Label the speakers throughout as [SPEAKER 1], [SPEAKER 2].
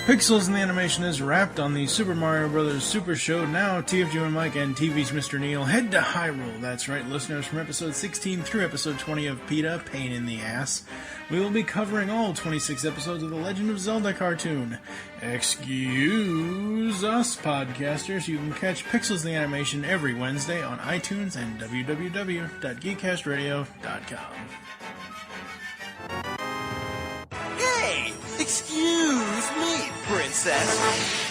[SPEAKER 1] Pixels in the Animation is wrapped on the Super Mario Bros. Super Show. Now, TFG and Mike and TV's Mr. Neil head to Hyrule. That's right, listeners, from episode 16 through episode 20 of PETA, Pain in the Ass. We will be covering all 26 episodes of the Legend of Zelda cartoon. Excuse us, podcasters. You can catch Pixels in the Animation every Wednesday on iTunes and www.geekcastradio.com.
[SPEAKER 2] Hey! Excuse me, princess!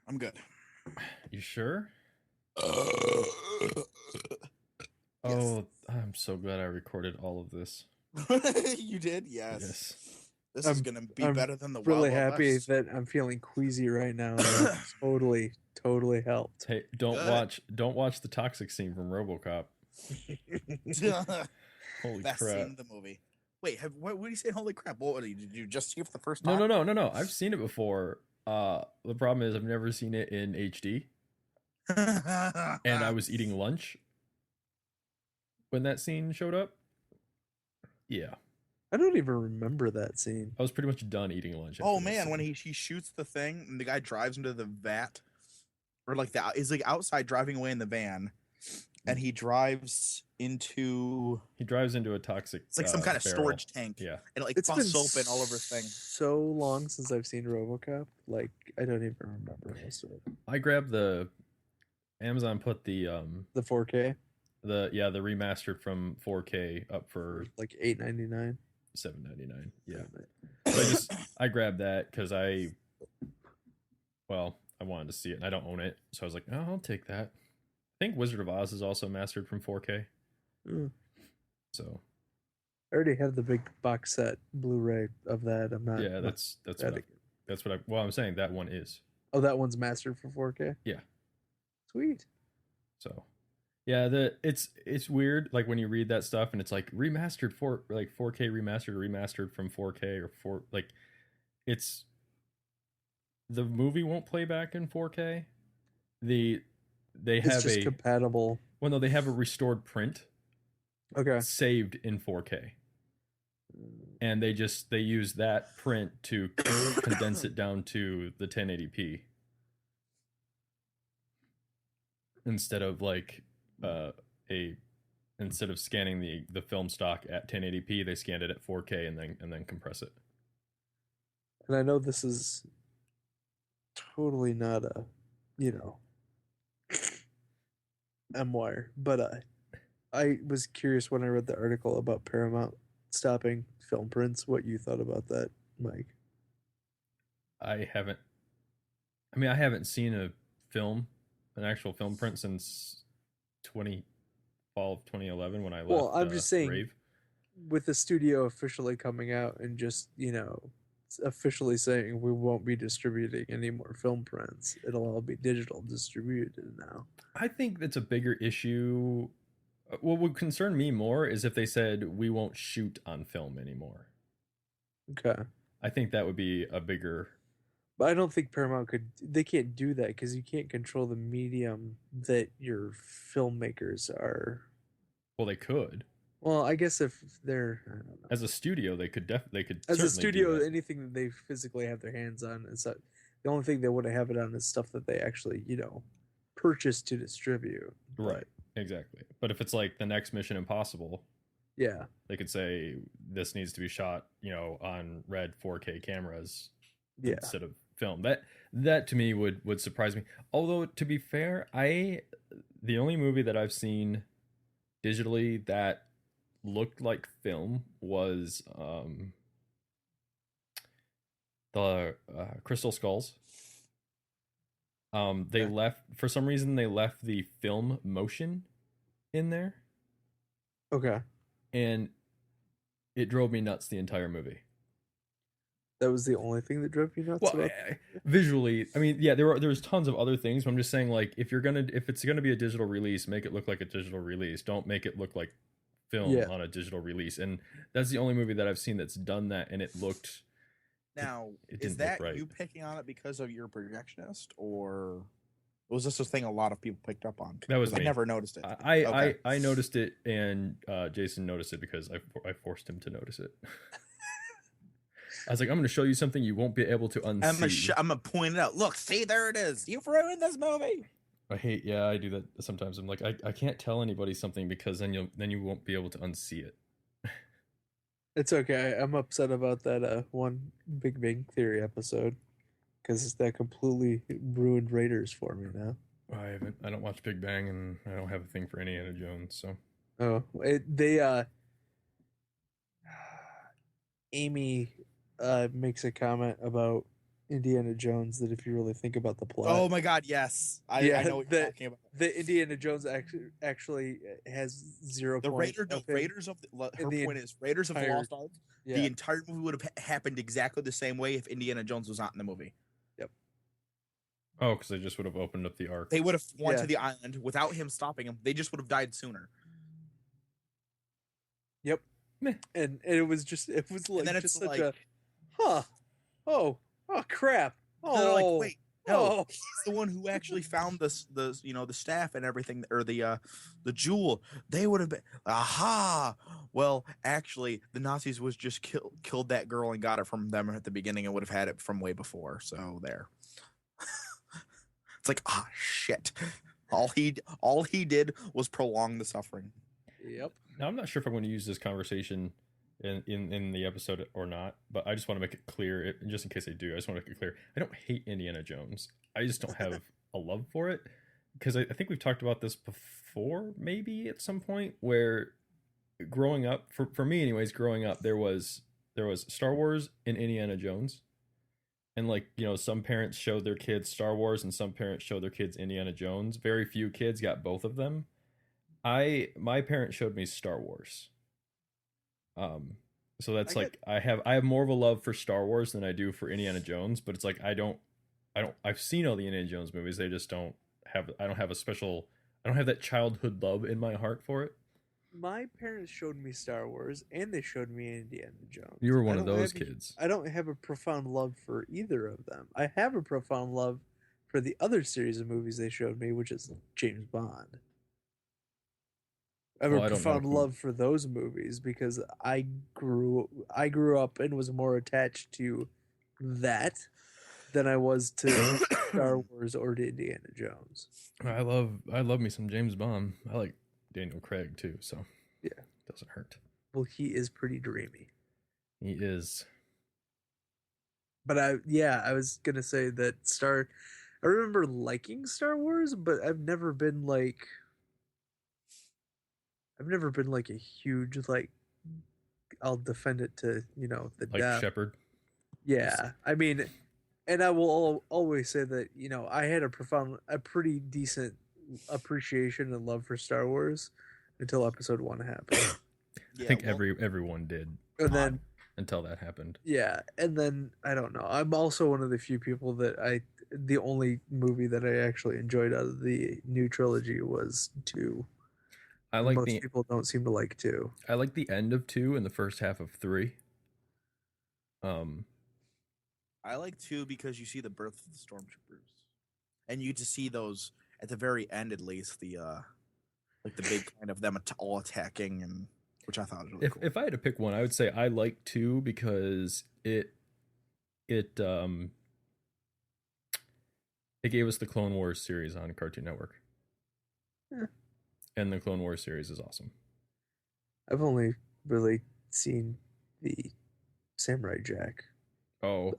[SPEAKER 2] I'm good.
[SPEAKER 3] You sure?
[SPEAKER 2] Yes.
[SPEAKER 3] I'm so glad I recorded all of this.
[SPEAKER 2] You did? Yes.
[SPEAKER 3] Yes.
[SPEAKER 2] This is going to be
[SPEAKER 4] I'm
[SPEAKER 2] better than the
[SPEAKER 4] really
[SPEAKER 2] Wild Wild
[SPEAKER 4] happy
[SPEAKER 2] West.
[SPEAKER 4] that I'm feeling queasy right now. That totally helped.
[SPEAKER 3] Hey,
[SPEAKER 2] Good.
[SPEAKER 3] don't watch the toxic scene from RoboCop. Holy
[SPEAKER 2] Best
[SPEAKER 3] crap.
[SPEAKER 2] scene in the movie. Wait, what did you say? Holy crap. What, did you just see it for the first time?
[SPEAKER 3] No. I've seen it before. The problem is I've never seen it in HD, and I was eating lunch when that scene showed up. Yeah,
[SPEAKER 4] I don't even remember that scene.
[SPEAKER 3] I was pretty much done eating lunch.
[SPEAKER 2] Oh
[SPEAKER 3] after that
[SPEAKER 2] man, when
[SPEAKER 3] scene.
[SPEAKER 2] he shoots the thing and the guy drives into the vat, or like is like outside driving away in the van, and he drives into
[SPEAKER 3] He drives into a toxic.
[SPEAKER 2] it's like some kind of
[SPEAKER 3] barrel.
[SPEAKER 2] storage tank,
[SPEAKER 3] Yeah,
[SPEAKER 2] and it like
[SPEAKER 4] It's
[SPEAKER 2] busts
[SPEAKER 4] been
[SPEAKER 2] open all over his thing.
[SPEAKER 4] so long since I've seen RoboCop. Like I don't even remember most of it.
[SPEAKER 3] I grabbed the Amazon put the
[SPEAKER 4] 4K,
[SPEAKER 3] the remastered from 4K up for
[SPEAKER 4] like $8.99.
[SPEAKER 3] $7.99. Yeah. So I grabbed that because I wanted to see it and I don't own it, so I was like, oh, I'll take that. I think Wizard of Oz is also mastered from 4K.
[SPEAKER 4] Mm.
[SPEAKER 3] So
[SPEAKER 4] I already have the big box set Blu-ray of that. I'm not.
[SPEAKER 3] yeah, that's what I'm saying. That one is.
[SPEAKER 4] Oh, that one's mastered for 4K.
[SPEAKER 3] Yeah.
[SPEAKER 4] Sweet.
[SPEAKER 3] So yeah, it's weird like when you read that stuff and it's like remastered for like 4K remastered from 4K or it's the movie won't play back in 4K. They
[SPEAKER 4] It's
[SPEAKER 3] have
[SPEAKER 4] just compatible.
[SPEAKER 3] well no, they have a restored print
[SPEAKER 4] Okay.
[SPEAKER 3] saved in 4K. And they use that print to condense it down to the 1080p. Instead of like instead of scanning the film stock at 1080p, they scanned it at 4K and then compress it.
[SPEAKER 4] And I know this is totally not a, M-wire, but I was curious when I read the article about Paramount stopping film prints, what you thought about that, Mike.
[SPEAKER 3] I haven't seen an actual film print since fall of 2011 when I left.
[SPEAKER 4] Well, I'm just saying,
[SPEAKER 3] Rave.
[SPEAKER 4] with the studio officially coming out and just, officially saying we won't be distributing any more film prints. It'll all be digital distributed now.
[SPEAKER 3] I think that's a bigger issue. What would concern me more is if they said we won't shoot on film anymore.
[SPEAKER 4] Okay.
[SPEAKER 3] I think that would be a bigger.
[SPEAKER 4] But I don't think Paramount they can't do that because you can't control the medium that your filmmakers are.
[SPEAKER 3] Well, they could.
[SPEAKER 4] Well, I guess if they're, I don't know.
[SPEAKER 3] As a studio, they could
[SPEAKER 4] As a
[SPEAKER 3] certainly
[SPEAKER 4] studio,
[SPEAKER 3] do that.
[SPEAKER 4] anything that they physically have their hands on is that the only thing they wouldn't have it on is stuff that they actually, purchase to distribute.
[SPEAKER 3] Right. Exactly. But if it's like the next Mission Impossible,
[SPEAKER 4] Yeah.
[SPEAKER 3] they could say this needs to be shot, on red 4K cameras
[SPEAKER 4] Yeah.
[SPEAKER 3] instead of film. That to me would surprise me. Although to be fair, the only movie that I've seen digitally that looked like film was the Crystal Skulls. They left, for some reason, they left the film motion in there,
[SPEAKER 4] Okay.
[SPEAKER 3] and it drove me nuts the entire movie.
[SPEAKER 4] That was the only thing that drove you nuts
[SPEAKER 3] Well,
[SPEAKER 4] about
[SPEAKER 3] visually, I mean, yeah, there's tons of other things, but I'm just saying, like, if it's gonna be a digital release, make it look like a digital release. Don't make it look like film
[SPEAKER 4] Yeah.
[SPEAKER 3] on a digital release. And that's the only movie that I've seen that's done that, and it looked.
[SPEAKER 2] Now,
[SPEAKER 3] it
[SPEAKER 2] is
[SPEAKER 3] didn't look
[SPEAKER 2] that
[SPEAKER 3] right.
[SPEAKER 2] you picking on it because of your projectionist, or was this a thing a lot of people picked up on?
[SPEAKER 3] That was
[SPEAKER 2] 'Cause I
[SPEAKER 3] me.
[SPEAKER 2] never noticed it.
[SPEAKER 3] I noticed it, and Jason noticed it because I forced him to notice it. I was like, I'm going to show you something you won't be able to unsee.
[SPEAKER 2] I'm gonna point it out. Look, see, there it is. You've ruined this movie.
[SPEAKER 3] I do that sometimes. I'm like, I can't tell anybody something because then you won't be able to unsee it.
[SPEAKER 4] It's okay. I'm upset about that one Big Bang Theory episode because that completely ruined Raiders for me now.
[SPEAKER 3] I don't watch Big Bang, and I don't have a thing for Indiana Jones, so.
[SPEAKER 4] Oh, Amy makes a comment about Indiana Jones that if you really think about the plot.
[SPEAKER 2] Oh my God, yes. I know what you're talking about.
[SPEAKER 4] The Indiana Jones actually has 0.
[SPEAKER 2] The Raiders of the Lost Ark.
[SPEAKER 4] Yeah.
[SPEAKER 2] The entire movie would have happened exactly the same way if Indiana Jones was not in the movie.
[SPEAKER 3] Oh, because they just would have opened up the ark.
[SPEAKER 2] They would have went to the island without him stopping him. They just would have died sooner.
[SPEAKER 4] Yep. And it was like
[SPEAKER 2] then
[SPEAKER 4] just
[SPEAKER 2] it's
[SPEAKER 4] such
[SPEAKER 2] like,
[SPEAKER 4] oh crap.
[SPEAKER 2] They're like,
[SPEAKER 4] Oh,
[SPEAKER 2] wait, no, he's the one who actually found the staff and everything, or the jewel. They would have been, aha. Well, actually, the Nazis was just killed that girl and got it from them at the beginning and would have had it from way before. So there. It's like, shit. All he did was prolong the suffering.
[SPEAKER 4] Yep.
[SPEAKER 3] Now, I'm not sure if I'm going to use this conversation in the episode or not, but I just want to make it clear, just in case I do, I just want to make it clear. I don't hate Indiana Jones. I just don't have a love for it, because I think we've talked about this before, maybe at some point, where growing up, for me anyways, growing up, there was Star Wars and Indiana Jones. And, like, some parents showed their kids Star Wars and some parents showed their kids Indiana Jones. Very few kids got both of them. My parents showed me Star Wars. So that's I have more of a love for Star Wars than I do for Indiana Jones, but it's like I've seen all the Indiana Jones movies. They just I don't have that childhood love in my heart for it.
[SPEAKER 4] My parents showed me Star Wars and they showed me Indiana Jones.
[SPEAKER 3] You were one of those kids.
[SPEAKER 4] I don't have a profound love for either of them. I have a profound love for the other series of movies they showed me, which is James Bond. I have a profound love for those movies because I grew up and was more attached to that than I was to Star Wars or to Indiana Jones.
[SPEAKER 3] I love me some James Bond. I like Daniel Craig too, so
[SPEAKER 4] yeah,
[SPEAKER 3] it doesn't hurt.
[SPEAKER 4] Well, he is pretty dreamy.
[SPEAKER 3] He is.
[SPEAKER 4] But I was gonna say that I remember liking Star Wars, but I've never been like a huge, like, I'll defend it to the
[SPEAKER 3] like
[SPEAKER 4] death.
[SPEAKER 3] Shepard.
[SPEAKER 4] Yeah, I mean, and I will always say that I had a pretty decent appreciation and love for Star Wars until Episode 1 happened.
[SPEAKER 3] I think everyone did.
[SPEAKER 4] And then
[SPEAKER 3] until that happened.
[SPEAKER 4] Yeah, and then I don't know. I'm also one of the few people that the only movie that I actually enjoyed out of the new trilogy was 2. Most people don't seem to like 2.
[SPEAKER 3] I like the end of 2 and the first half of 3.
[SPEAKER 2] I like 2 because you see the birth of the stormtroopers, and you get to see those at the very end, at least the big kind of them all attacking, and which I thought was really cool.
[SPEAKER 3] If I had to pick one, I would say I like 2 because it gave us the Clone Wars series on Cartoon Network.
[SPEAKER 4] Yeah.
[SPEAKER 3] And the Clone Wars series is awesome.
[SPEAKER 4] I've only really seen the Samurai Jack.
[SPEAKER 3] Oh,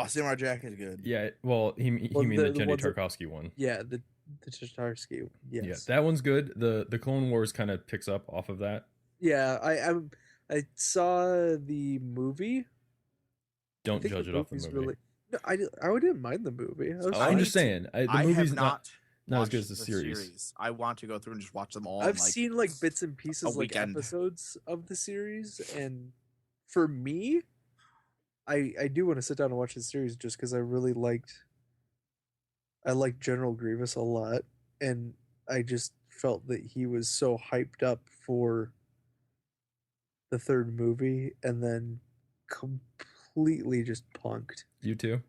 [SPEAKER 2] Samurai Jack is good.
[SPEAKER 3] Yeah, well, he mean the Jenny Tarkovsky one.
[SPEAKER 4] Yeah, the Tarkovsky. Yes.
[SPEAKER 3] Yeah, that one's good. The Clone Wars kind of picks up off of that.
[SPEAKER 4] Yeah, I saw the movie. I
[SPEAKER 3] Don't
[SPEAKER 4] think
[SPEAKER 3] judge
[SPEAKER 4] the
[SPEAKER 3] it off the
[SPEAKER 4] movie's
[SPEAKER 3] movie.
[SPEAKER 4] really. No, I didn't mind the movie. That was
[SPEAKER 3] I'm
[SPEAKER 2] I
[SPEAKER 3] just
[SPEAKER 4] fine.
[SPEAKER 3] saying, the
[SPEAKER 2] I
[SPEAKER 3] movie's
[SPEAKER 2] have not
[SPEAKER 3] not as good
[SPEAKER 2] watched
[SPEAKER 3] as the series.
[SPEAKER 2] I want to go through and just watch them all in
[SPEAKER 4] I've
[SPEAKER 2] like
[SPEAKER 4] seen like bits and pieces, like
[SPEAKER 2] weekend.
[SPEAKER 4] episodes of the series, and for me, I do want to sit down and watch the series just because I liked General Grievous a lot, and I just felt that he was so hyped up for the third movie, and then completely just punked.
[SPEAKER 3] You too.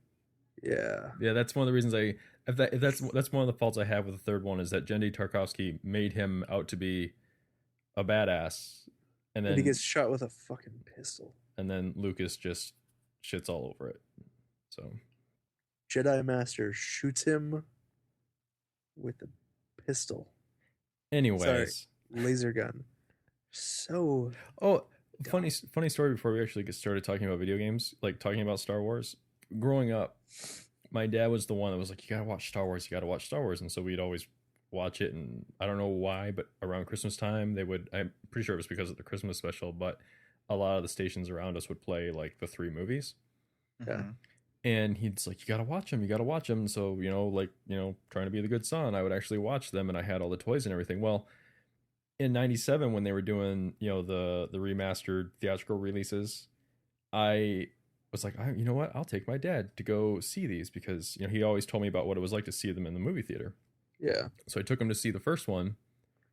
[SPEAKER 4] Yeah,
[SPEAKER 3] Yeah, that's one of the reasons if that's one of the faults I have with the third one is that Jendy Tarkovsky made him out to be a badass, and
[SPEAKER 4] and he
[SPEAKER 3] then
[SPEAKER 4] gets shot with a fucking pistol.
[SPEAKER 3] Lucas just shits all over it. So
[SPEAKER 4] Jedi Master shoots him with a pistol.
[SPEAKER 3] anyways,
[SPEAKER 4] Laser gun. So
[SPEAKER 3] oh,
[SPEAKER 4] dumb.
[SPEAKER 3] funny story before we actually get started talking about video games, like talking about Star Wars. Growing up, my dad was the one that was like, you gotta watch Star Wars, you gotta watch Star Wars. And so we'd always watch it. And I don't know why, but around Christmas time, I'm pretty sure it was because of the Christmas special, but a lot of the stations around us would play like the three movies.
[SPEAKER 4] Yeah.
[SPEAKER 2] Mhm.
[SPEAKER 3] And he's like, you gotta watch them, you gotta watch them. So, trying to be the good son, I would actually watch them, and I had all the toys and everything. Well, in 97, when they were doing, the remastered theatrical releases, I was like, you know what? I'll take my dad to go see these because, he always told me about what it was like to see them in the movie theater.
[SPEAKER 4] Yeah.
[SPEAKER 3] So I took him to see the first one.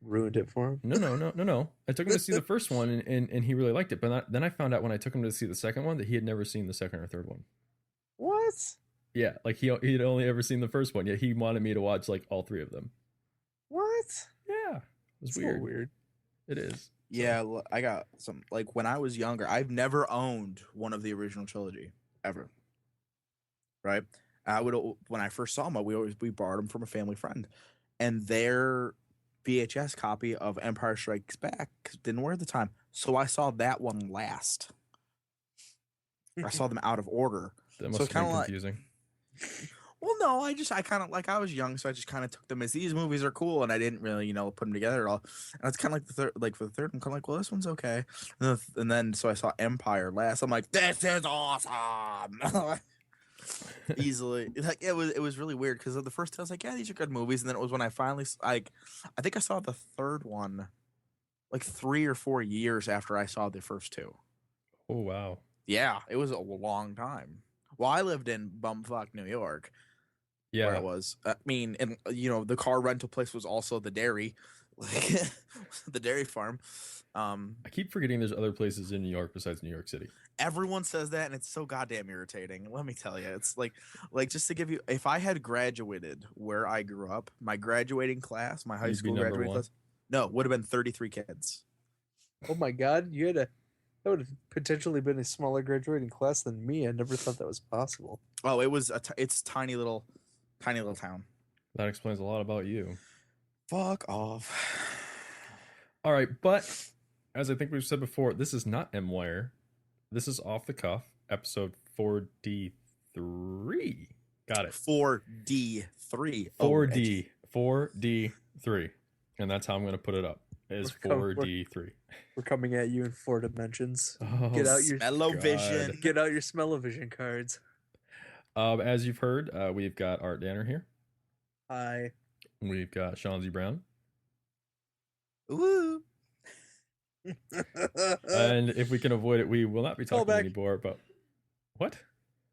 [SPEAKER 4] Ruined it for him.
[SPEAKER 3] No. I took him to see the first one, and he really liked it. But then I found out when I took him to see the second one that he had never seen the second or third one.
[SPEAKER 4] What?
[SPEAKER 3] Yeah, like he'd only ever seen the first one, yet he wanted me to watch like all three of them.
[SPEAKER 4] What?
[SPEAKER 3] Yeah, it was
[SPEAKER 4] It's
[SPEAKER 3] weird.
[SPEAKER 4] weird.
[SPEAKER 3] It is.
[SPEAKER 2] Yeah, I got some like when I was younger, I've never owned one of the original trilogy ever. Right? I would when I first saw them, we borrowed them from a family friend, and their VHS copy of Empire Strikes Back didn't work at the time, so I saw that one last. I saw them out of order.
[SPEAKER 3] That must
[SPEAKER 2] So
[SPEAKER 3] have
[SPEAKER 2] kinda
[SPEAKER 3] been
[SPEAKER 2] like-
[SPEAKER 3] confusing.
[SPEAKER 2] Well, no, I kind of like I was young, so I just kind of took them as these movies are cool, and I didn't really put them together at all. And it's kind of like the third, like for the third, I'm kind of like, well, this one's okay. And then so I saw Empire last. I'm like, this is awesome. Easily, like it was really weird because the first two I was like, yeah, these are good movies, and then it was when I finally I think I saw the third one like 3 or 4 years after I saw the first two.
[SPEAKER 3] Oh wow.
[SPEAKER 2] Yeah, it was a long time. Well, I lived in bumfuck New York.
[SPEAKER 3] Yeah.
[SPEAKER 2] Where it was. I mean, and the car rental place was also the dairy, like the dairy farm.
[SPEAKER 3] I keep forgetting there's other places in New York besides New York City.
[SPEAKER 2] Everyone says that, and it's so goddamn irritating. Let me tell you, it's like just to give you, if I had graduated where I grew up, my graduating class, my high
[SPEAKER 3] You'd be
[SPEAKER 2] school
[SPEAKER 3] number
[SPEAKER 2] graduating
[SPEAKER 3] one.
[SPEAKER 2] class, no, would have been 33 kids.
[SPEAKER 4] Oh my god, that would have potentially been a smaller graduating class than me. I never thought that was possible.
[SPEAKER 2] Oh, it was it's tiny little town.
[SPEAKER 3] That explains a lot about you.
[SPEAKER 2] Fuck off.
[SPEAKER 3] All right, but as I think we've said before, this is not M-Wire. This is Off the Cuff, episode 4D3. Got it.
[SPEAKER 2] 4D3.
[SPEAKER 3] 4D3. And that's how I'm going to put it up. Is 4D3.
[SPEAKER 4] We're coming at you in 4 dimensions.
[SPEAKER 3] Oh,
[SPEAKER 4] Get out your
[SPEAKER 2] Smell-o-vision.
[SPEAKER 4] Get out your smell-o-vision cards.
[SPEAKER 3] As you've heard, we've got Art Danner here.
[SPEAKER 4] Hi.
[SPEAKER 3] We've got Sean Z. Brown.
[SPEAKER 2] Woo.
[SPEAKER 3] And if we can avoid it, we will not be
[SPEAKER 4] Call
[SPEAKER 3] talking
[SPEAKER 4] back.
[SPEAKER 3] anymore. But what?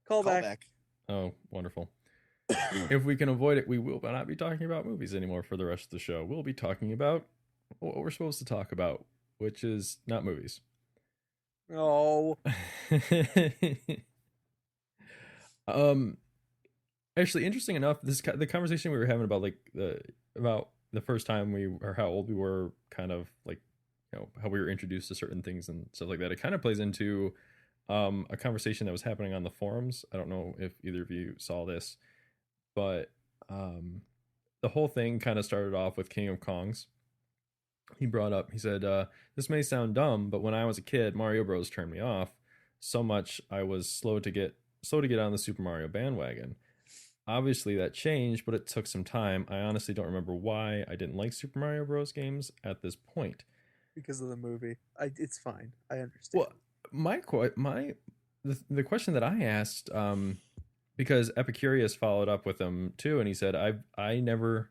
[SPEAKER 4] Call back.
[SPEAKER 3] Oh, wonderful. If we can avoid it, we will not be talking about movies anymore for the rest of the show. We'll be talking about what we're supposed to talk about, which is not movies.
[SPEAKER 4] Oh.
[SPEAKER 3] Actually, interesting enough, the conversation we were having about about the first time or how old we were, kind of like how we were introduced to certain things and stuff like that. It kind of plays into a conversation that was happening on the forums. I don't know if either of you saw this, but the whole thing kind of started off with King of Kongs. He said, this may sound dumb, but when I was a kid, Mario Bros turned me off so much I was slow to get on the Super Mario bandwagon. Obviously that changed, but it took some time. I honestly don't remember why I didn't like Super Mario Bros games at this point.
[SPEAKER 4] because of the movie. It's fine. I understand.
[SPEAKER 3] Well, the question that I asked, because Epicurious followed up with him too, and he said, I never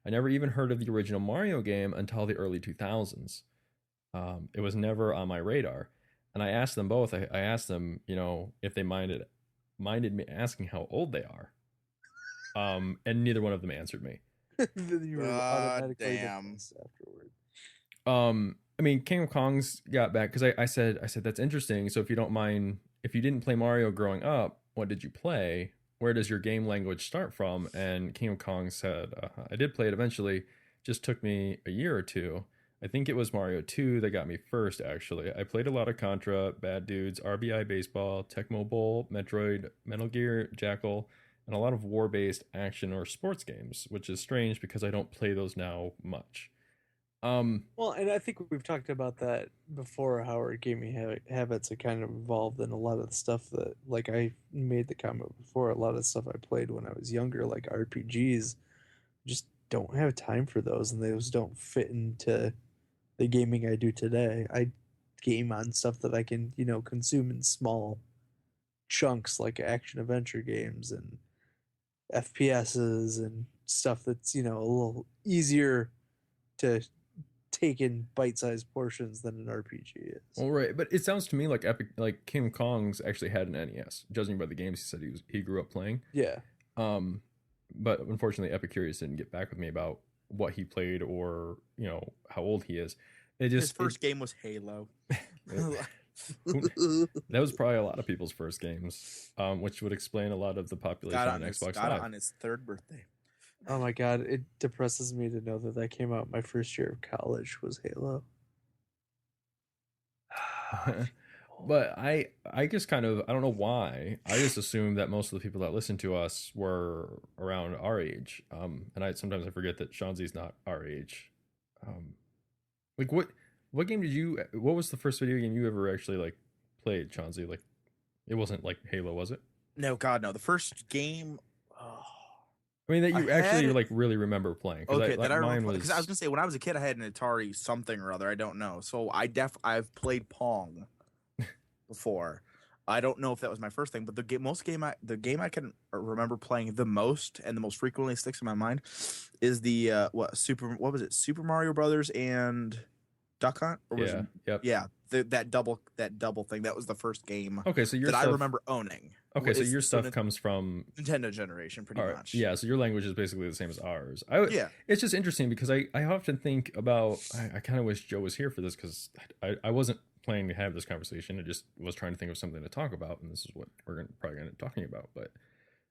[SPEAKER 3] even heard of the original Mario game until the early 2000s. It was never on my radar. And I asked them both. I asked them, if they minded me asking how old they are. And neither one of them answered me.
[SPEAKER 4] Then you were automatically
[SPEAKER 2] damn.
[SPEAKER 4] depressed afterward.
[SPEAKER 3] I mean, King of Kong's got back because I said that's interesting. So if you don't mind, if you didn't play Mario growing up, what did you play? Where does your game language start from? And King of Kong said, I did play it eventually. Just took me a year or two. I think it was Mario 2 that got me first, actually. I played a lot of Contra, Bad Dudes, RBI Baseball, Tecmo Bowl, Metroid, Metal Gear, Jackal, and a lot of war-based action or sports games, which is strange because I don't play those now much.
[SPEAKER 4] Well, and I think we've talked about that before, how our gaming habits have kind of evolved, and a lot of the stuff that, like I made the comment before, a lot of the stuff I played when I was younger, like RPGs, just don't have time for those, and those don't fit into the gaming I do today. I game on stuff that I can, consume in small chunks, like action adventure games and FPSs and stuff that's, a little easier to take in bite-sized portions than an RPG is.
[SPEAKER 3] Well, right, but it sounds to me like King of Kong's actually had an NES, judging by the games he said he grew up playing.
[SPEAKER 4] Yeah.
[SPEAKER 3] But unfortunately, Epicurious didn't get back with me about what he played or how old he is.
[SPEAKER 2] His first game was Halo.
[SPEAKER 3] That was probably a lot of people's first games, which would explain a lot of the population on Xbox Live.
[SPEAKER 2] On his third birthday.
[SPEAKER 4] Oh my god, it depresses me to know that came out my first year of college was Halo.
[SPEAKER 3] But I just kind of, I don't know why, I just assumed that most of the people that listen to us were around our age. And sometimes I forget that Shanzi's not our age. Like what game what was the first video game you ever actually played, Shanzi? Like, it wasn't like Halo, was it?
[SPEAKER 2] No, God, no. The first game,
[SPEAKER 3] I mean, that you actually really remember playing.
[SPEAKER 2] Okay, that I remember. Because I was gonna say, when I was a kid, I had an Atari something or other. I don't know. So I've played Pong before. I don't know if that was my first thing, but the game I can remember playing the most and the most frequently sticks in my mind is the Super Mario Brothers and Duck Hunt? Or was it,
[SPEAKER 3] yep.
[SPEAKER 2] Yeah, that double thing. That was the first game.
[SPEAKER 3] Okay, so
[SPEAKER 2] I remember owning.
[SPEAKER 3] Okay, so your stuff comes from
[SPEAKER 2] Nintendo generation, pretty much.
[SPEAKER 3] Yeah, so your language is basically the same as ours. It's just interesting because I often think about. I kind of wish Joe was here for this because I wasn't planning to have this conversation. I just was trying to think of something to talk about, and this is what we're probably going to be talking about. But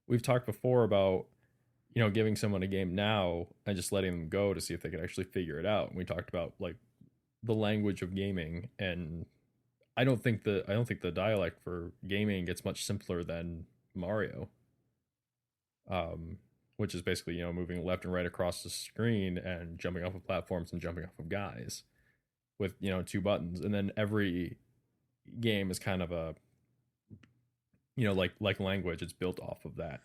[SPEAKER 3] we've talked before about giving someone a game now and just letting them go to see if they could actually figure it out. And we talked about the language of gaming, and I don't think the dialect for gaming gets much simpler than Mario, which is basically moving left and right across the screen and jumping off of platforms and jumping off of guys with 2 buttons, and then every game is kind of a like language. It's built off of that.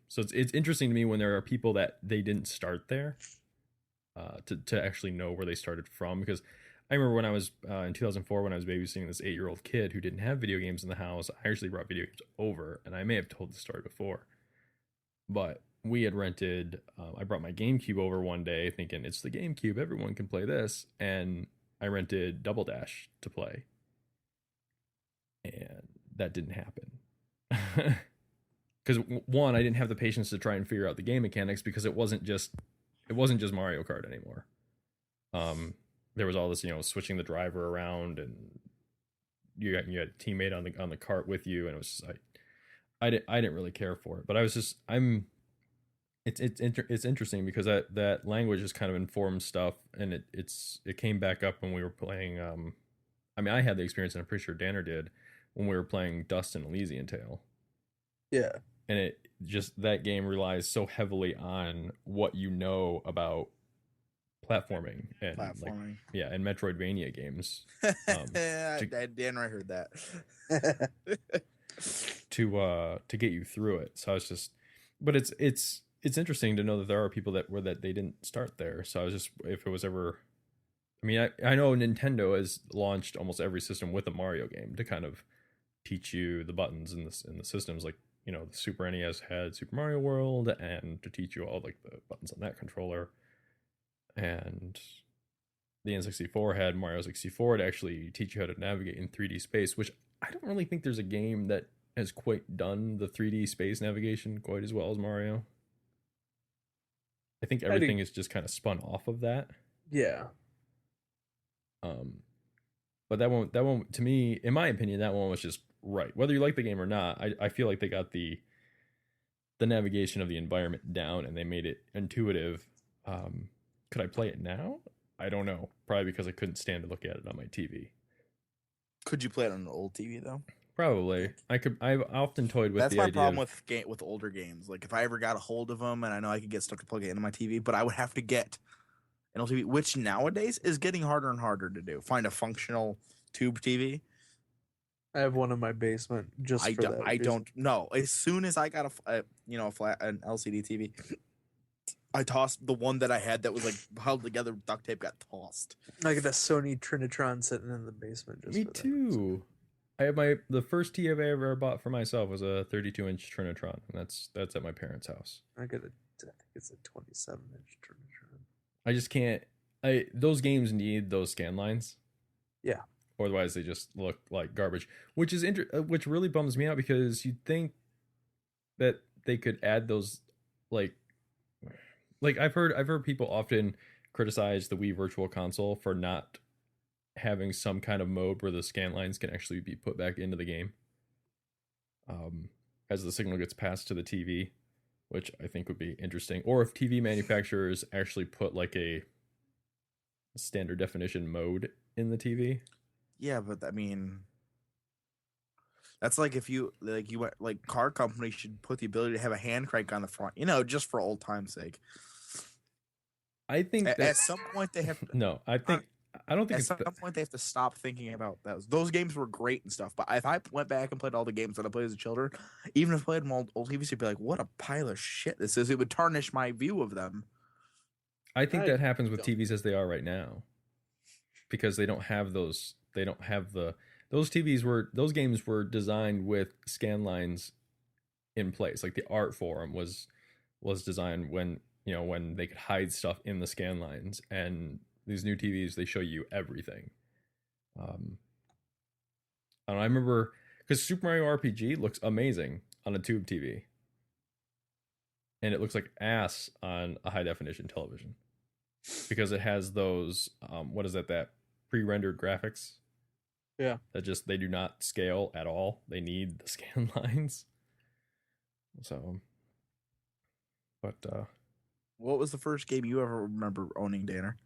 [SPEAKER 3] So it's interesting to me when there are people that they didn't start there, to actually know where they started from, because I remember when I was in 2004 when I was babysitting this 8-year-old kid who didn't have video games in the house. I actually brought video games over, and I may have told the story before, but we had rented. I brought my GameCube over one day, thinking it's the GameCube, everyone can play this, and I rented Double Dash to play, and that didn't happen. Because one, I didn't have the patience to try and figure out the game mechanics, because it wasn't just Mario Kart anymore. There was all this, switching the driver around, and you had a teammate on the cart with you, and it was just I didn't really care for it. But it's interesting because that language has kind of informed stuff, and it came back up when we were playing. I mean, I had the experience, and I'm pretty sure Danner did, when we were playing Dust and Elysian Tale.
[SPEAKER 4] Yeah.
[SPEAKER 3] And that game relies so heavily on what you know about platforming and and Metroidvania games.
[SPEAKER 2] Danner, I heard that.
[SPEAKER 3] to get you through it. So I was just, but it's interesting to know that there are people that they didn't start there. So I was just, if it was ever I mean, I know Nintendo has launched almost every system with a Mario game to kind of teach you the buttons in the systems. Like, you know, the Super NES had Super Mario World, and to teach you all like the buttons on that controller, and the N64 had Mario 64 to actually teach you how to navigate in 3D space, which I don't really think there's a game that has quite done the 3D space navigation quite as well as Mario. I think everything is just kind of spun off of that.
[SPEAKER 4] Yeah.
[SPEAKER 3] But that one to me, in my opinion, that one was just right. Whether you like the game or not, I feel like they got the navigation of the environment down and they made it intuitive. Could I play it now? I don't know. Probably because I couldn't stand to look at it on my TV.
[SPEAKER 2] Could you play it on an old TV though?
[SPEAKER 3] Probably. I could. I've often toyed with
[SPEAKER 2] That's
[SPEAKER 3] the
[SPEAKER 2] my
[SPEAKER 3] idea
[SPEAKER 2] problem with older games. Like if I ever got a hold of them, and I know I could get stuff to plug it into my TV, but I would have to get an old TV, which nowadays is getting harder and harder to do. Find a functional tube TV.
[SPEAKER 4] I have one in my basement just for that.
[SPEAKER 2] I don't know. As soon as I got an LCD TV, I tossed the one that I had that was like held together with duct tape. Got tossed.
[SPEAKER 4] I got a Sony Trinitron sitting in the basement. Just
[SPEAKER 3] Me
[SPEAKER 4] for that
[SPEAKER 3] too.
[SPEAKER 4] reason.
[SPEAKER 3] I have the first TV I ever bought for myself was a 32-inch Trinitron, and that's at my parents' house.
[SPEAKER 4] I think it's a 27-inch Trinitron.
[SPEAKER 3] I just can't. Those games need those scan lines.
[SPEAKER 4] Yeah.
[SPEAKER 3] Or otherwise, they just look like garbage. Which is which really bums me out because you'd think that they could add those like I've heard people often criticize the Wii Virtual Console for not having some kind of mode where the scan lines can actually be put back into the game as the signal gets passed to the TV, which I think would be interesting. Or if TV manufacturers actually put like a standard definition mode in the TV.
[SPEAKER 2] Yeah, but I mean, that's like if you went like car companies should put the ability to have a hand crank on the front, just for old time's sake.
[SPEAKER 3] I think
[SPEAKER 2] at some point they have to,
[SPEAKER 3] no. I don't think
[SPEAKER 2] at some point they have to stop thinking about those. Those games were great and stuff, but if I went back and played all the games that I played as a children, even if I played them old TVs, I'd be like, "What a pile of shit this is!" It would tarnish my view of them.
[SPEAKER 3] I think that happens with TVs as they are right now, because they don't have those. They don't have those games were designed with scan lines in place. Like the art for them was designed when they could hide stuff in the scan lines, and these new TVs, they show you everything. I remember because Super Mario RPG looks amazing on a tube TV, and it looks like ass on a high definition television because it has those what is that pre-rendered graphics.
[SPEAKER 4] Yeah,
[SPEAKER 3] that they do not scale at all. They need the scan lines. So, but
[SPEAKER 2] what was the first game you ever remember owning, Danner?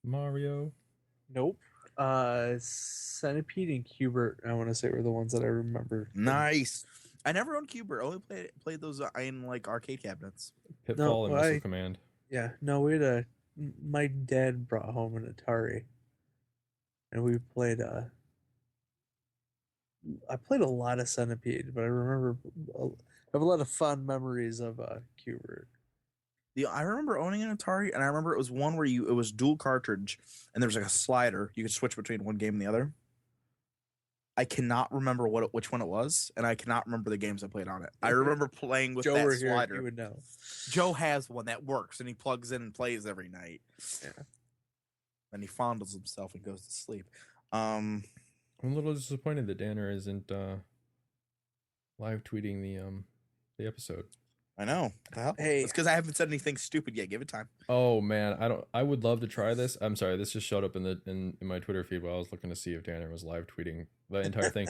[SPEAKER 3] Mario.
[SPEAKER 4] Nope. Centipede and Cubert, I want to say, were the ones that I remember.
[SPEAKER 2] Nice. I never owned Cubert. I only played those in like arcade cabinets.
[SPEAKER 3] Pitfall and Missile Command.
[SPEAKER 4] Yeah, no, we had my dad brought home an Atari, and we played. I played a lot of Centipede, but I remember I have a lot of fond memories of Cubert.
[SPEAKER 2] I remember owning an Atari, and I remember it was one where it was dual cartridge, and there was like a slider. You could switch between one game and the other. I cannot remember which one it was, and I cannot remember the games I played on it. I remember playing with
[SPEAKER 4] Joe
[SPEAKER 2] that
[SPEAKER 4] were here,
[SPEAKER 2] slider.
[SPEAKER 4] you would know.
[SPEAKER 2] Joe has one that works, and he plugs in and plays every night.
[SPEAKER 4] Yeah.
[SPEAKER 2] Then he fondles himself and goes to sleep.
[SPEAKER 3] I'm a little disappointed that Danner isn't live tweeting the episode.
[SPEAKER 2] I know. What the hell?
[SPEAKER 4] Hey,
[SPEAKER 2] it's because I haven't said anything stupid yet. Give it time.
[SPEAKER 3] Oh man, I would love to try this. I'm sorry, this just showed up in my Twitter feed while I was looking to see if Danner was live tweeting the entire thing.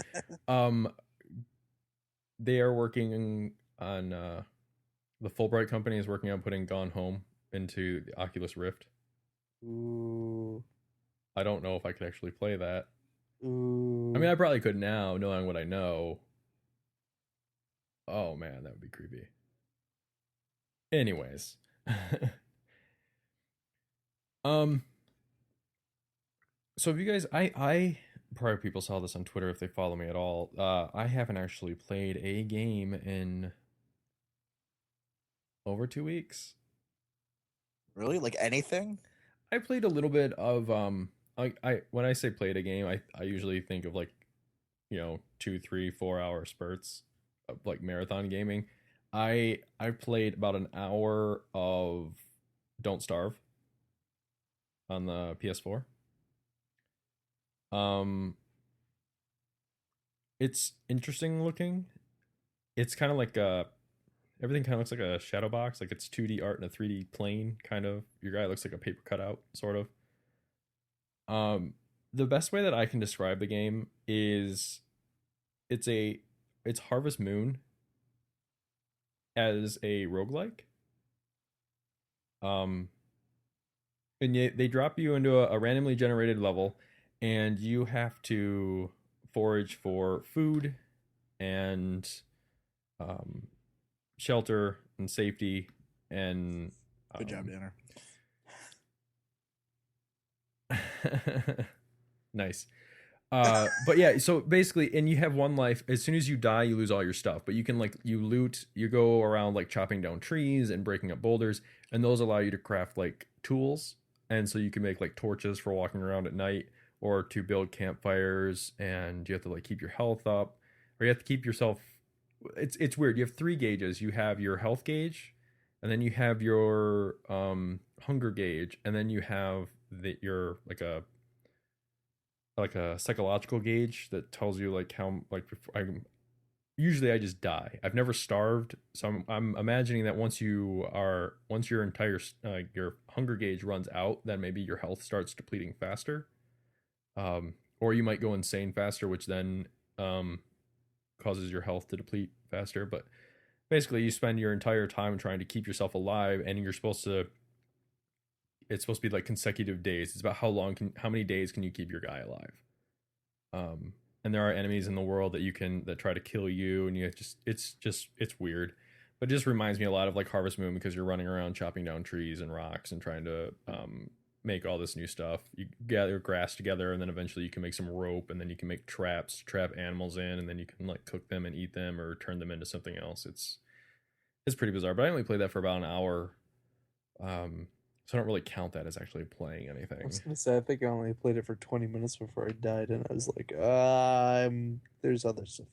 [SPEAKER 3] They are working on the Fulbright company is working on putting Gone Home into the Oculus Rift.
[SPEAKER 4] Ooh.
[SPEAKER 3] I don't know if I could actually play that.
[SPEAKER 4] Ooh.
[SPEAKER 3] I mean, I probably could now, knowing what I know. Oh man, that would be creepy. Anyways. So if you guys, I probably people saw this on Twitter if they follow me at all. I haven't actually played a game in over 2 weeks.
[SPEAKER 2] Really? Like anything?
[SPEAKER 3] I played a little bit of I when I say played a game, I usually think of like, 2, 3, 4 hour spurts of like marathon gaming. I played about an hour of Don't Starve on the PS4. Um, it's interesting looking. It's kind of like everything kind of looks like a shadow box, like it's 2D art in a 3D plane kind of. Your guy looks like a paper cutout sort of. Um, the best way that I can describe the game is it's a it's Harvest Moon as a roguelike. Um, and they drop you into a randomly generated level, and you have to forage for food and um, shelter and safety and
[SPEAKER 2] Good job, Danner.
[SPEAKER 3] Nice. But yeah, so basically, and you have one life. As soon as you die, you lose all your stuff. But you can like you loot, you go around like chopping down trees and breaking up boulders, and those allow you to craft like tools, and so you can make like torches for walking around at night, or to build campfires, and you have to like keep your health up, or you have to keep yourself. It's weird. You have 3 gauges. You have your health gauge, and then you have your hunger gauge, and then you have your like a psychological gauge that tells you like how like usually I just die. I've never starved, so I'm imagining that once your entire your hunger gauge runs out, then maybe your health starts depleting faster, or you might go insane faster, which then causes your health to deplete faster. But basically, you spend your entire time trying to keep yourself alive, and it's supposed to be like consecutive days. It's about how many days can you keep your guy alive. And there are enemies in the world that try to kill you, and it's weird. But it just reminds me a lot of like Harvest Moon, because you're running around chopping down trees and rocks and trying to make all this new stuff. You gather grass together, and then eventually you can make some rope, and then you can make traps to trap animals in, and then you can like cook them and eat them or turn them into something else. It's pretty bizarre. But I only played that for about an hour. So I don't really count that as actually playing anything.
[SPEAKER 4] I was gonna say, I think I only played it for 20 minutes before I died, and I was like, there's other stuff.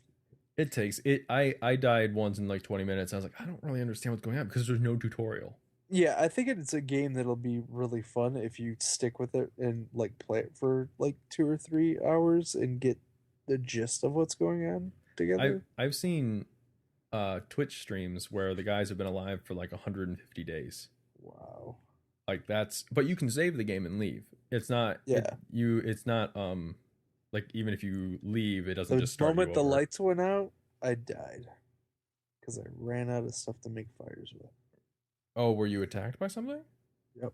[SPEAKER 3] It takes it. I died once in like 20 minutes. I was like, I don't really understand what's going on because there's no tutorial.
[SPEAKER 4] Yeah, I think it's a game that'll be really fun if you stick with it and like play it for like 2 or 3 hours and get the gist of what's going on together.
[SPEAKER 3] I've seen Twitch streams where the guys have been alive for like 150 days.
[SPEAKER 4] Wow.
[SPEAKER 3] Like but you can save the game and leave. It's not it's not like even if you leave, it doesn't just start.
[SPEAKER 4] The moment
[SPEAKER 3] you
[SPEAKER 4] the
[SPEAKER 3] over.
[SPEAKER 4] lights went out, I died because I ran out of stuff to make fires with.
[SPEAKER 3] Oh, were you attacked by something?
[SPEAKER 4] Yep.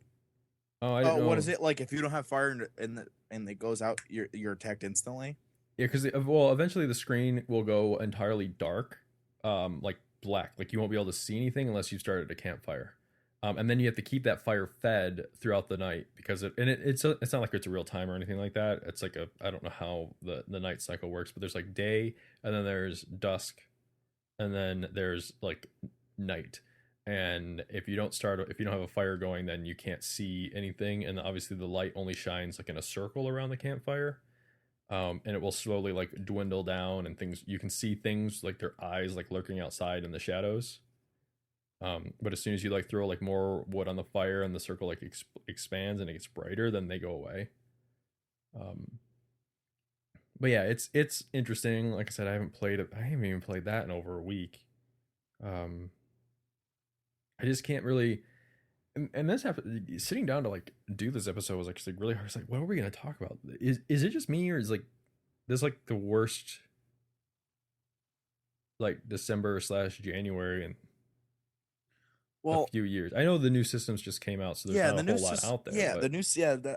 [SPEAKER 3] Oh, I didn't know.
[SPEAKER 2] What is it like? If you don't have fire and it goes out, you're attacked instantly.
[SPEAKER 3] Yeah, because eventually the screen will go entirely dark, like black. Like you won't be able to see anything unless you've started a campfire. And then you have to keep that fire fed throughout the night because it's not like it's a real time or anything like that. It's like I don't know how the night cycle works, but there's like day, and then there's dusk, and then there's like night. And if you don't have a fire going, then you can't see anything, and obviously the light only shines like in a circle around the campfire. And it will slowly like dwindle down, and you can see things like their eyes like lurking outside in the shadows. But as soon as you like throw like more wood on the fire and the circle like expands and it gets brighter, then they go away. But yeah, it's interesting. Like I said, I haven't even played that in over a week. I just can't really, and this happened. Sitting down to like do this episode was actually really hard. It's like, what are we gonna talk about? Is it just me, or is like this like the worst like December/January and a few years? I know the new systems just came out, so there's not a whole lot out there.
[SPEAKER 2] Yeah,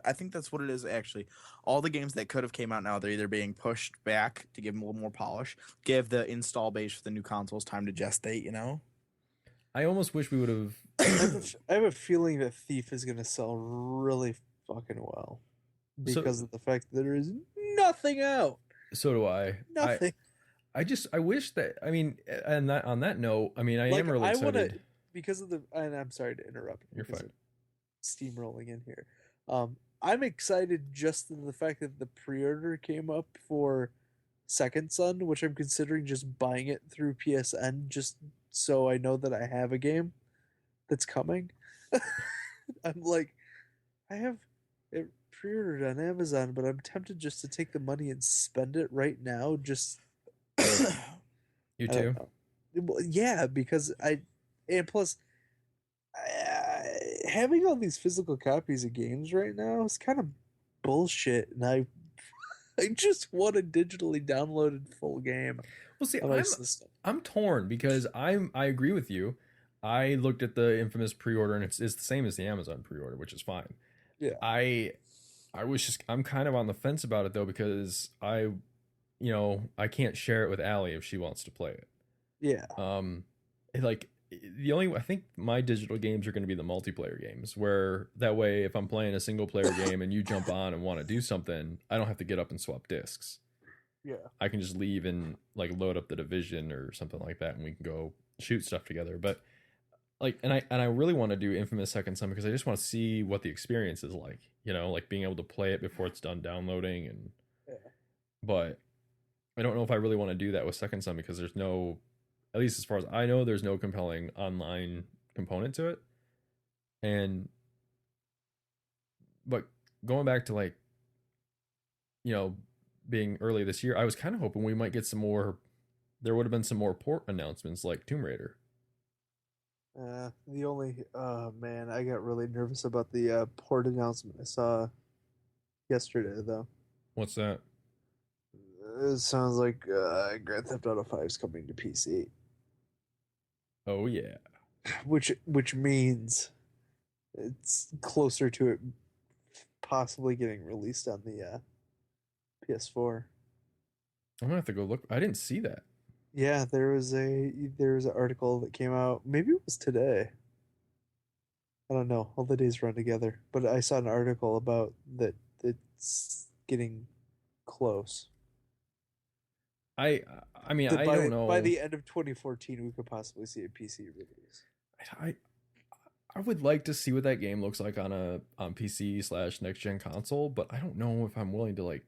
[SPEAKER 2] I think that's what it is actually. All the games that could have came out now, they're either being pushed back to give them a little more polish, give the install base for the new consoles time to gestate. You know,
[SPEAKER 3] I almost wish we would have.
[SPEAKER 4] I have a feeling that Thief is gonna sell really fucking well because of the fact that there is nothing out.
[SPEAKER 3] So do I.
[SPEAKER 4] Nothing.
[SPEAKER 3] I wish that. I mean, and on that note, I mean, I am really excited.
[SPEAKER 4] Because of and I'm sorry to interrupt.
[SPEAKER 3] You're fine.
[SPEAKER 4] Steamrolling in here. I'm excited just in the fact that the pre-order came up for Second Son, which I'm considering just buying it through PSN just so I know that I have a game that's coming. I'm like, I have it pre-ordered on Amazon, but I'm tempted just to take the money and spend it right now. Just
[SPEAKER 3] You
[SPEAKER 4] I
[SPEAKER 3] too?
[SPEAKER 4] don't know. Well, yeah, because and plus having all these physical copies of games right now is kind of bullshit, and I just want a digitally downloaded full game
[SPEAKER 3] Well, see,
[SPEAKER 4] on my system.
[SPEAKER 3] I'm torn because I agree with you. I looked at the infamous pre-order and it's the same as the Amazon pre-order, which is fine.
[SPEAKER 4] Yeah.
[SPEAKER 3] I'm kind of on the fence about it though because I can't share it with Allie if she wants to play it.
[SPEAKER 4] Yeah.
[SPEAKER 3] Like I think my digital games are going to be the multiplayer games where that way if I'm playing a single player game and you jump on and want to do something, I don't have to get up and swap discs.
[SPEAKER 4] Yeah.
[SPEAKER 3] I can just leave and like load up the Division or something like that and we can go shoot stuff together. But like and I really want to do Infamous Second Son because I just want to see what the experience is like, like being able to play it before it's done downloading and but I don't know if I really want to do that with Second Son because there's no, at least as far as I know, there's no compelling online component to it. But going back to like, being early this year, I was kind of hoping we might get there would have been some more port announcements like Tomb Raider.
[SPEAKER 4] The only man, I got really nervous about the port announcement I saw yesterday though.
[SPEAKER 3] What's that?
[SPEAKER 4] It sounds like Grand Theft Auto 5 is coming to PC.
[SPEAKER 3] Oh yeah.
[SPEAKER 4] Which means it's closer to it possibly getting released on the PS4.
[SPEAKER 3] I'm gonna have to go look. I didn't see that.
[SPEAKER 4] Yeah, there was an article that came out. Maybe it was today. I don't know. All the days run together. But I saw an article about that it's getting close.
[SPEAKER 3] I mean,
[SPEAKER 4] That
[SPEAKER 3] I don't know.
[SPEAKER 4] By the end of 2014, we could possibly see a PC release.
[SPEAKER 3] I would like to see what that game looks like on PC / next gen console, but I don't know if I'm willing to like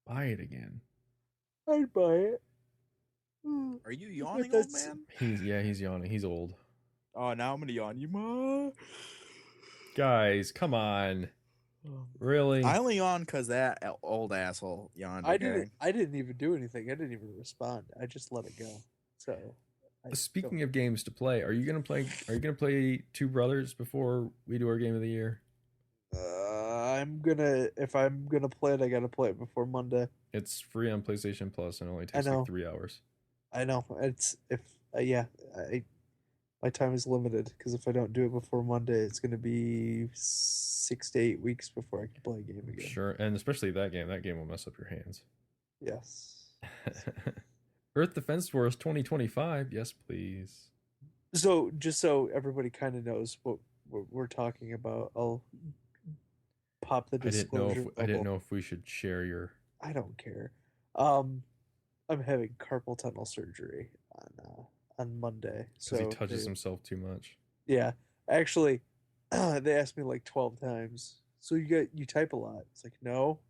[SPEAKER 3] buy it again.
[SPEAKER 4] I'd buy it.
[SPEAKER 2] Are you yawning, old man?
[SPEAKER 3] He's yawning. He's old.
[SPEAKER 2] Oh, now I'm gonna yawn you, ma.
[SPEAKER 3] Guys, come on. Really?
[SPEAKER 2] I only yawn because that old asshole yawned.
[SPEAKER 4] I didn't even do anything. I didn't even respond. I just let it go. So.
[SPEAKER 3] Speaking of games to play, are you gonna play Two Brothers before we do our game of the year?
[SPEAKER 4] If I'm gonna play it, I gotta play it before Monday.
[SPEAKER 3] It's free on PlayStation Plus and only takes like 3 hours.
[SPEAKER 4] I know. My time is limited because if I don't do it before Monday, it's gonna be 6 to 8 weeks before I can play a game again.
[SPEAKER 3] Sure, and especially that game will mess up your hands.
[SPEAKER 4] Yes.
[SPEAKER 3] Earth Defense Force 2025, yes please.
[SPEAKER 4] So just so everybody kind of knows what we're talking about, I'll pop the disclosure.
[SPEAKER 3] I didn't know if we should share your.
[SPEAKER 4] I don't care. I'm having carpal tunnel surgery on Monday. So
[SPEAKER 3] he touches himself too much.
[SPEAKER 4] Yeah, actually, they asked me like 12 times. So you type a lot. It's like, no,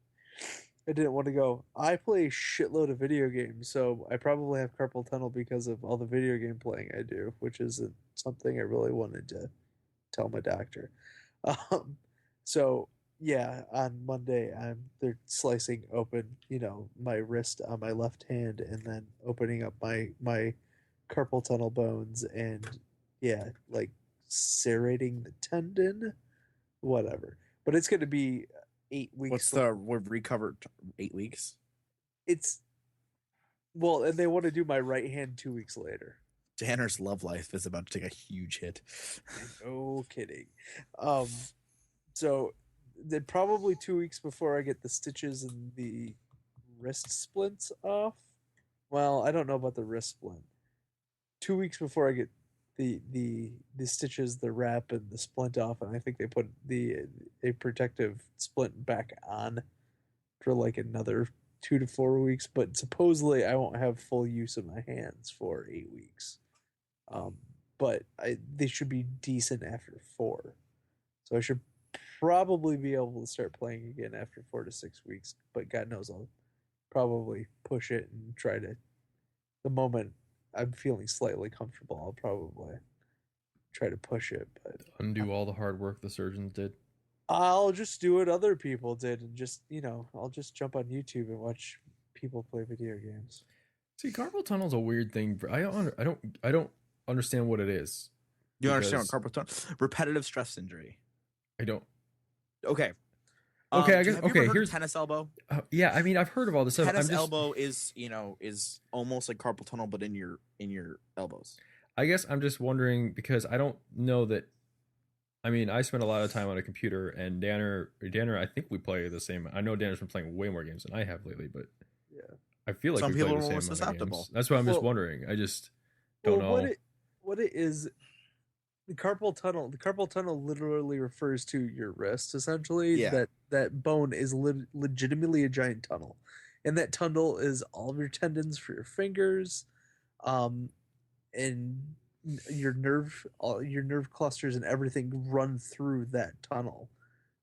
[SPEAKER 4] I didn't want to go. I play a shitload of video games, so I probably have carpal tunnel because of all the video game playing I do, which isn't something I really wanted to tell my doctor. So yeah, on Monday they're slicing open, my wrist on my left hand and then opening up my carpal tunnel bones and like serrating the tendon, whatever. But it's going to be 8 weeks.
[SPEAKER 2] We've recovered 8 weeks?
[SPEAKER 4] And they want to do my right hand 2 weeks later.
[SPEAKER 2] Tanner's love life is about to take a huge hit.
[SPEAKER 4] No kidding. So then probably 2 weeks before I get the stitches and the wrist splints off. Well, I don't know about the wrist splint. 2 weeks before I get the stitches, the wrap, and the splint off, and I think they put a protective splint back on for like another 2 to 4 weeks. But supposedly I won't have full use of my hands for 8 weeks. But they should be decent after 4. So I should probably be able to start playing again after 4 to 6 weeks. But God knows I'll probably push it and try to. The moment I'm feeling slightly comfortable, I'll probably try to push it. But
[SPEAKER 3] Undo all the hard work the surgeons did.
[SPEAKER 4] I'll just do what other people did and just I'll just jump on YouTube and watch people play video games.
[SPEAKER 3] See, carpal tunnel's a weird thing. I don't understand what it is.
[SPEAKER 2] You understand what carpal tunnel? Repetitive stress injury.
[SPEAKER 3] I don't.
[SPEAKER 2] Okay.
[SPEAKER 3] Okay, I guess.
[SPEAKER 2] Have you
[SPEAKER 3] Okay,
[SPEAKER 2] ever heard
[SPEAKER 3] here's
[SPEAKER 2] of tennis elbow.
[SPEAKER 3] yeah. I mean, I've heard of all this stuff.
[SPEAKER 2] Tennis elbow is almost like carpal tunnel, but in your elbows.
[SPEAKER 3] I guess I'm just wondering because I don't know that. I mean, I spend a lot of time on a computer, and Danner, I think we play the same. I know Danner's been playing way more games than I have lately, but
[SPEAKER 4] Yeah.
[SPEAKER 3] I feel like
[SPEAKER 2] Some
[SPEAKER 3] we play
[SPEAKER 2] people
[SPEAKER 3] the
[SPEAKER 2] are more
[SPEAKER 3] same amount of
[SPEAKER 2] susceptible.
[SPEAKER 3] games. That's what I'm just
[SPEAKER 4] Well-
[SPEAKER 3] wondering. I just don't know.
[SPEAKER 4] What it is, the carpal tunnel. The carpal tunnel literally refers to your wrist. Essentially,
[SPEAKER 2] Yeah.
[SPEAKER 4] that bone is legitimately a giant tunnel, and that tunnel is all of your tendons for your fingers, and all your nerve clusters and everything run through that tunnel.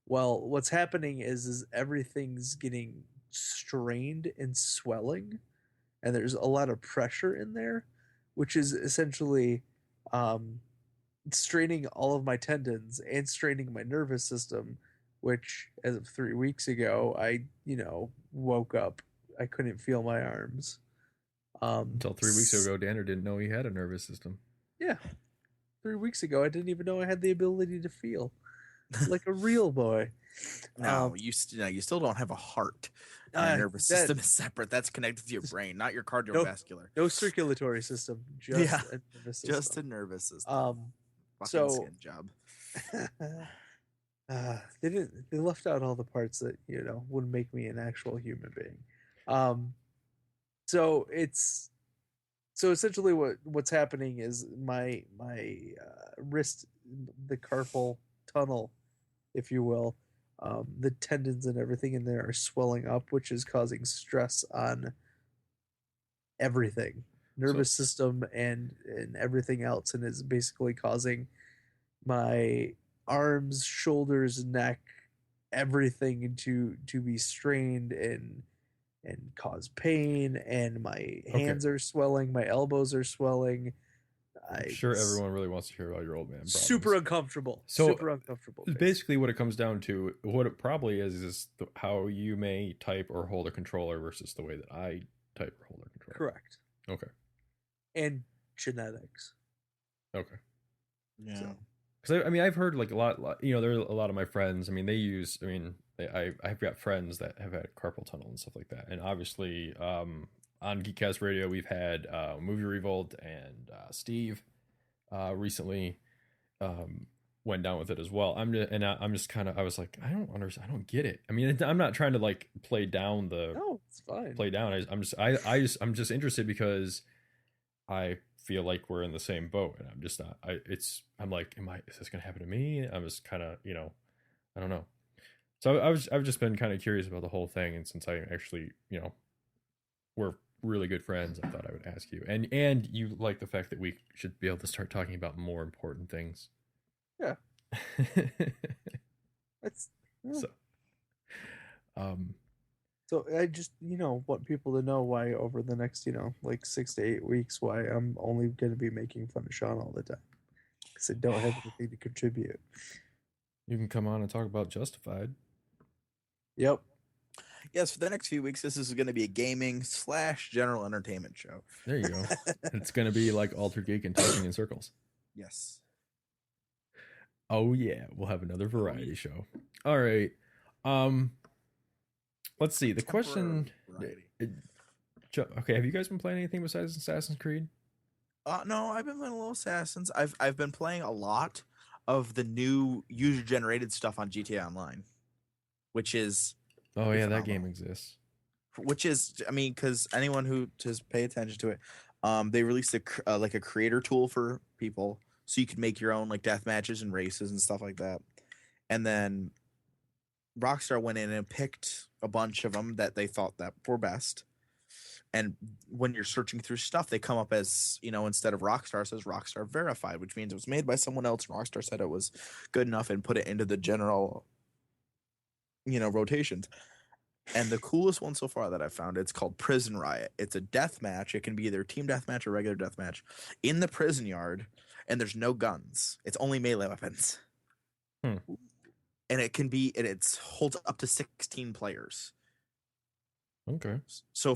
[SPEAKER 4] Well, what's happening is everything's getting strained and swelling, and there's a lot of pressure in there, which is essentially straining all of my tendons and straining my nervous system, which as of 3 weeks ago, I, woke up. I couldn't feel my arms.
[SPEAKER 3] Until 3 weeks ago, Danner didn't know he had a nervous system.
[SPEAKER 4] Yeah. 3 weeks ago, I didn't even know I had the ability to feel like a real boy.
[SPEAKER 2] No, you still don't have a heart. Your nervous system is separate. That's connected to your brain, not your cardiovascular.
[SPEAKER 4] No circulatory system, just a nervous system.
[SPEAKER 2] Just a nervous system. Fucking skin job.
[SPEAKER 4] They left out all the parts that would make me an actual human being. So essentially what's happening is my wrist, the carpal tunnel, if you will, the tendons and everything in there are swelling up, which is causing stress on everything, nervous system and everything else, and is basically causing my arms, shoulders, neck, everything to be strained and cause pain, and my hands are swelling, my elbows are swelling.
[SPEAKER 3] I'm sure everyone really wants to hear about your old man problems.
[SPEAKER 4] Super uncomfortable. Super uncomfortable.
[SPEAKER 3] Basically, what it comes down to, what it probably is how you may type or hold a controller versus the way that I type or hold a controller.
[SPEAKER 4] Correct.
[SPEAKER 3] Okay.
[SPEAKER 4] And genetics.
[SPEAKER 3] Okay.
[SPEAKER 2] Yeah.
[SPEAKER 4] So.
[SPEAKER 3] Because I've heard like a lot. There are a lot of my friends. I mean, they use. I mean, I've got friends that have had carpal tunnel and stuff like that. And obviously, on Geekcast Radio, we've had Movie Revolt and Steve recently went down with it as well. I'm just kind of. I was like, I don't get it. I mean, I'm not trying to like play down the.
[SPEAKER 4] No, it's fine.
[SPEAKER 3] Play down. I'm just interested because I feel like we're in the same boat, and I'm just not. I'm like, is this gonna happen to me? I'm just kind of, I don't know. So I've just been kind of curious about the whole thing, and since I actually, we're really good friends, I thought I would ask you. And you like the fact that we should be able to start talking about more important things.
[SPEAKER 4] Yeah. That's
[SPEAKER 3] so.
[SPEAKER 4] So I just, want people to know why over the next, like 6 to 8 weeks, why I'm only going to be making fun of Sean all the time. Because I don't have anything to contribute.
[SPEAKER 3] You can come on and talk about Justified.
[SPEAKER 4] Yep.
[SPEAKER 2] Yes, for the next few weeks, this is going to be a gaming / general entertainment show.
[SPEAKER 3] There you go. It's going to be like Altered Geek and Talking in Circles.
[SPEAKER 2] Yes.
[SPEAKER 3] Oh, yeah. We'll have another variety show. All right. Let's see. The question. Okay, have you guys been playing anything besides Assassin's Creed?
[SPEAKER 2] No, I've been playing a little Assassins. I've been playing a lot of the new user-generated stuff on GTA Online, which is
[SPEAKER 3] phenomenal. That game exists.
[SPEAKER 2] Which is, because anyone who just pay attention to it, they released a creator tool for people, so you could make your own like death matches and races and stuff like that, and then Rockstar went in and picked a bunch of them that they thought that were best, And when you're searching through stuff, they come up as, instead of Rockstar, it says Rockstar Verified, which means it was made by someone else. And Rockstar said it was good enough and put it into the general, rotations. And the coolest one so far that I've found, it's called Prison Riot. It's a death match. It can be either team death match or regular death match in the prison yard, and there's no guns. It's only melee weapons.
[SPEAKER 3] Hmm.
[SPEAKER 2] And it holds up to 16 players.
[SPEAKER 3] Okay.
[SPEAKER 2] So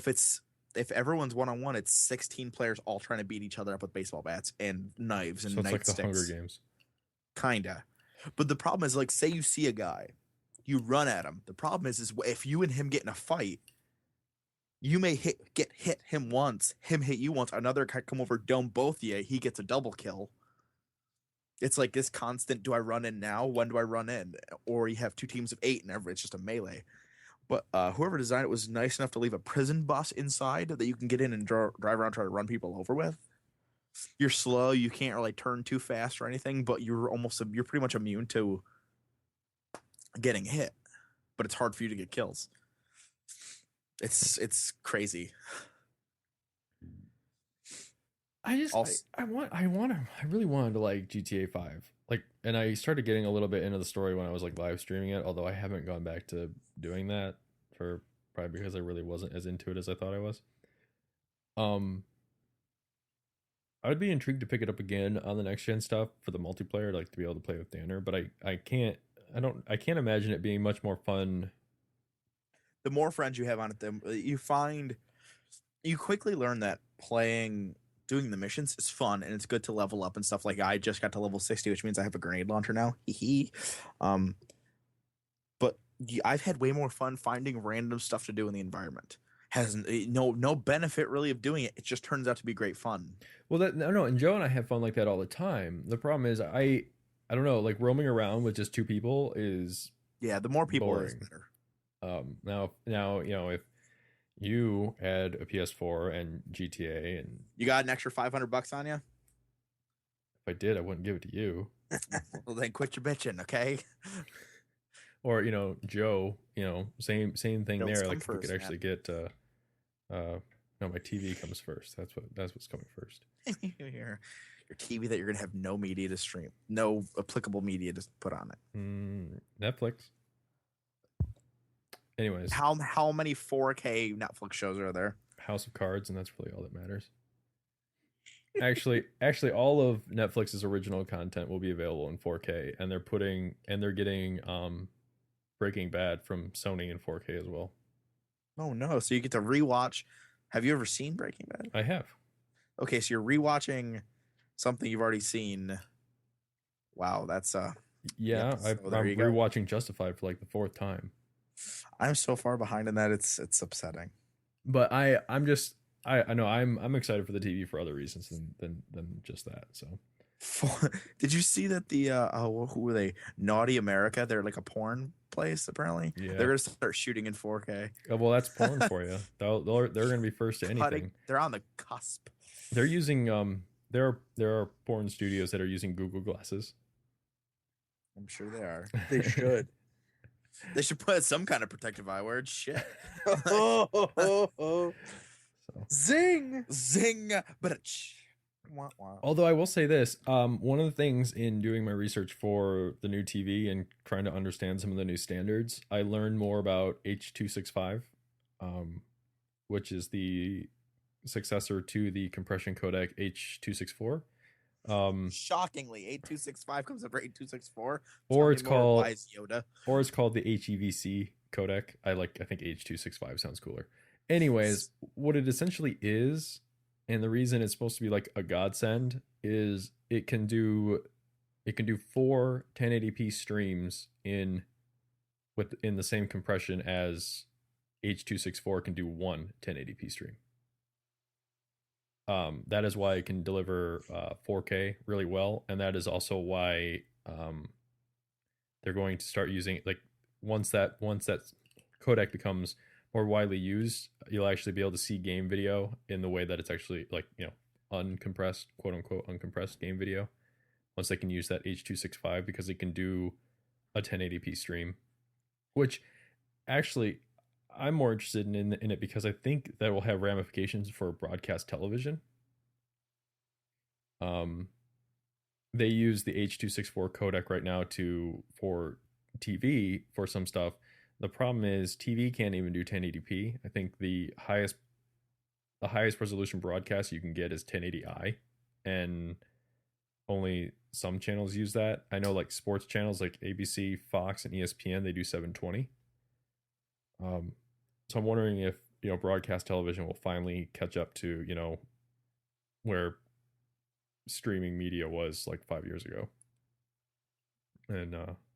[SPEAKER 2] if everyone's one-on-one, it's 16 players all trying to beat each other up with baseball bats and knives and
[SPEAKER 3] so it's like the
[SPEAKER 2] nightsticks.
[SPEAKER 3] Hunger Games.
[SPEAKER 2] Kinda. But the problem is, like, say you see a guy, you run at him. The problem is if you and him get in a fight, you may get hit him once, him hit you once, another guy come over, dome both of you, he gets a double kill. It's like this constant, do I run in now? When do I run in? Or you have two teams of 8 and it's just a melee. But whoever designed it was nice enough to leave a prison bus inside that you can get in and drive around, try to run people over with. You're slow, you can't really turn too fast or anything, but you're pretty much immune to getting hit. But it's hard for you to get kills. It's crazy.
[SPEAKER 3] I really wanted to like GTA 5. Like, and I started getting a little bit into the story when I was like live streaming it, although I haven't gone back to doing that for probably because I really wasn't as into it as I thought I was. I would be intrigued to pick it up again on the next gen stuff for the multiplayer, like to be able to play with Danner, but I can't imagine it being much more fun.
[SPEAKER 2] The more friends you have on it, you quickly learn that doing the missions is fun and it's good to level up and stuff. Like, I just got to level 60, which means I have a grenade launcher now. But I've had way more fun finding random stuff to do in the environment. Has no benefit really of doing it. It just turns out to be great fun.
[SPEAKER 3] Well, and Joe and I have fun like that all the time. The problem is I don't know, like roaming around with just 2 people is
[SPEAKER 2] the more people
[SPEAKER 3] boring.
[SPEAKER 2] is better.
[SPEAKER 3] Now if you had a PS4 and GTA and
[SPEAKER 2] you got an extra $500 on you,
[SPEAKER 3] if I did, I wouldn't give it to you.
[SPEAKER 2] Well, then quit your bitching, okay?
[SPEAKER 3] Or Joe, same thing
[SPEAKER 2] Bills
[SPEAKER 3] there. Like,
[SPEAKER 2] first,
[SPEAKER 3] we could actually get no, my TV comes first. That's what's coming first.
[SPEAKER 2] Your TV that you're gonna have no media to stream, no applicable media to put on it.
[SPEAKER 3] Netflix. Anyways,
[SPEAKER 2] how many 4K Netflix shows are there?
[SPEAKER 3] House of Cards, and that's really all that matters. Actually, all of Netflix's original content will be available in 4K, and they're getting Breaking Bad from Sony in 4K as well.
[SPEAKER 2] Oh no! So you get to rewatch. Have you ever seen Breaking Bad?
[SPEAKER 3] I have.
[SPEAKER 2] Okay, so you're rewatching something you've already seen. Wow, that's
[SPEAKER 3] yeah. I'm rewatching Justified for like the 4th time.
[SPEAKER 2] I'm so far behind in that it's upsetting.
[SPEAKER 3] But I know I'm excited for the TV for other reasons than just that. So
[SPEAKER 2] did you see that the who were they? Naughty America? They're like a porn place apparently. Yeah. They're gonna start shooting in 4K.
[SPEAKER 3] Well, that's porn for you. They're gonna be first to anything.
[SPEAKER 2] They're on the cusp.
[SPEAKER 3] They're using there are porn studios that are using Google Glasses.
[SPEAKER 2] I'm sure they are.
[SPEAKER 4] They should.
[SPEAKER 2] They should put some kind of protective eyewear. Shit.
[SPEAKER 4] So. Zing!
[SPEAKER 3] Although I will say this, one of the things in doing my research for the new TV and trying to understand some of the new standards, I learned more about H.265, which is the successor to the compression codec H.264.
[SPEAKER 2] Shockingly, 8265 comes over 8264.
[SPEAKER 3] Or it's called Yoda. Or it's called the HEVC codec. I think H.265 sounds cooler. Anyways, what it essentially is, and the reason it's supposed to be like a godsend, is it can do 4 1080p streams in the same compression as H.264 can do 1 1080p stream. That is why it can deliver 4K really well, and that is also why they're going to start using, like, once that codec becomes more widely used, you'll actually be able to see game video in the way that it's actually, like, uncompressed, quote unquote uncompressed game video, once they can use that H.265, because it can do a 1080p stream, which actually I'm more interested in it because I think that will have ramifications for broadcast television. They use the H.264 codec right now for TV for some stuff. The problem is TV can't even do 1080p. I think the highest resolution broadcast you can get is 1080i, and only some channels use that. I know like sports channels like ABC, Fox, and ESPN, they do 720. So I'm wondering if, broadcast television will finally catch up to, where streaming media was like 5 years ago, and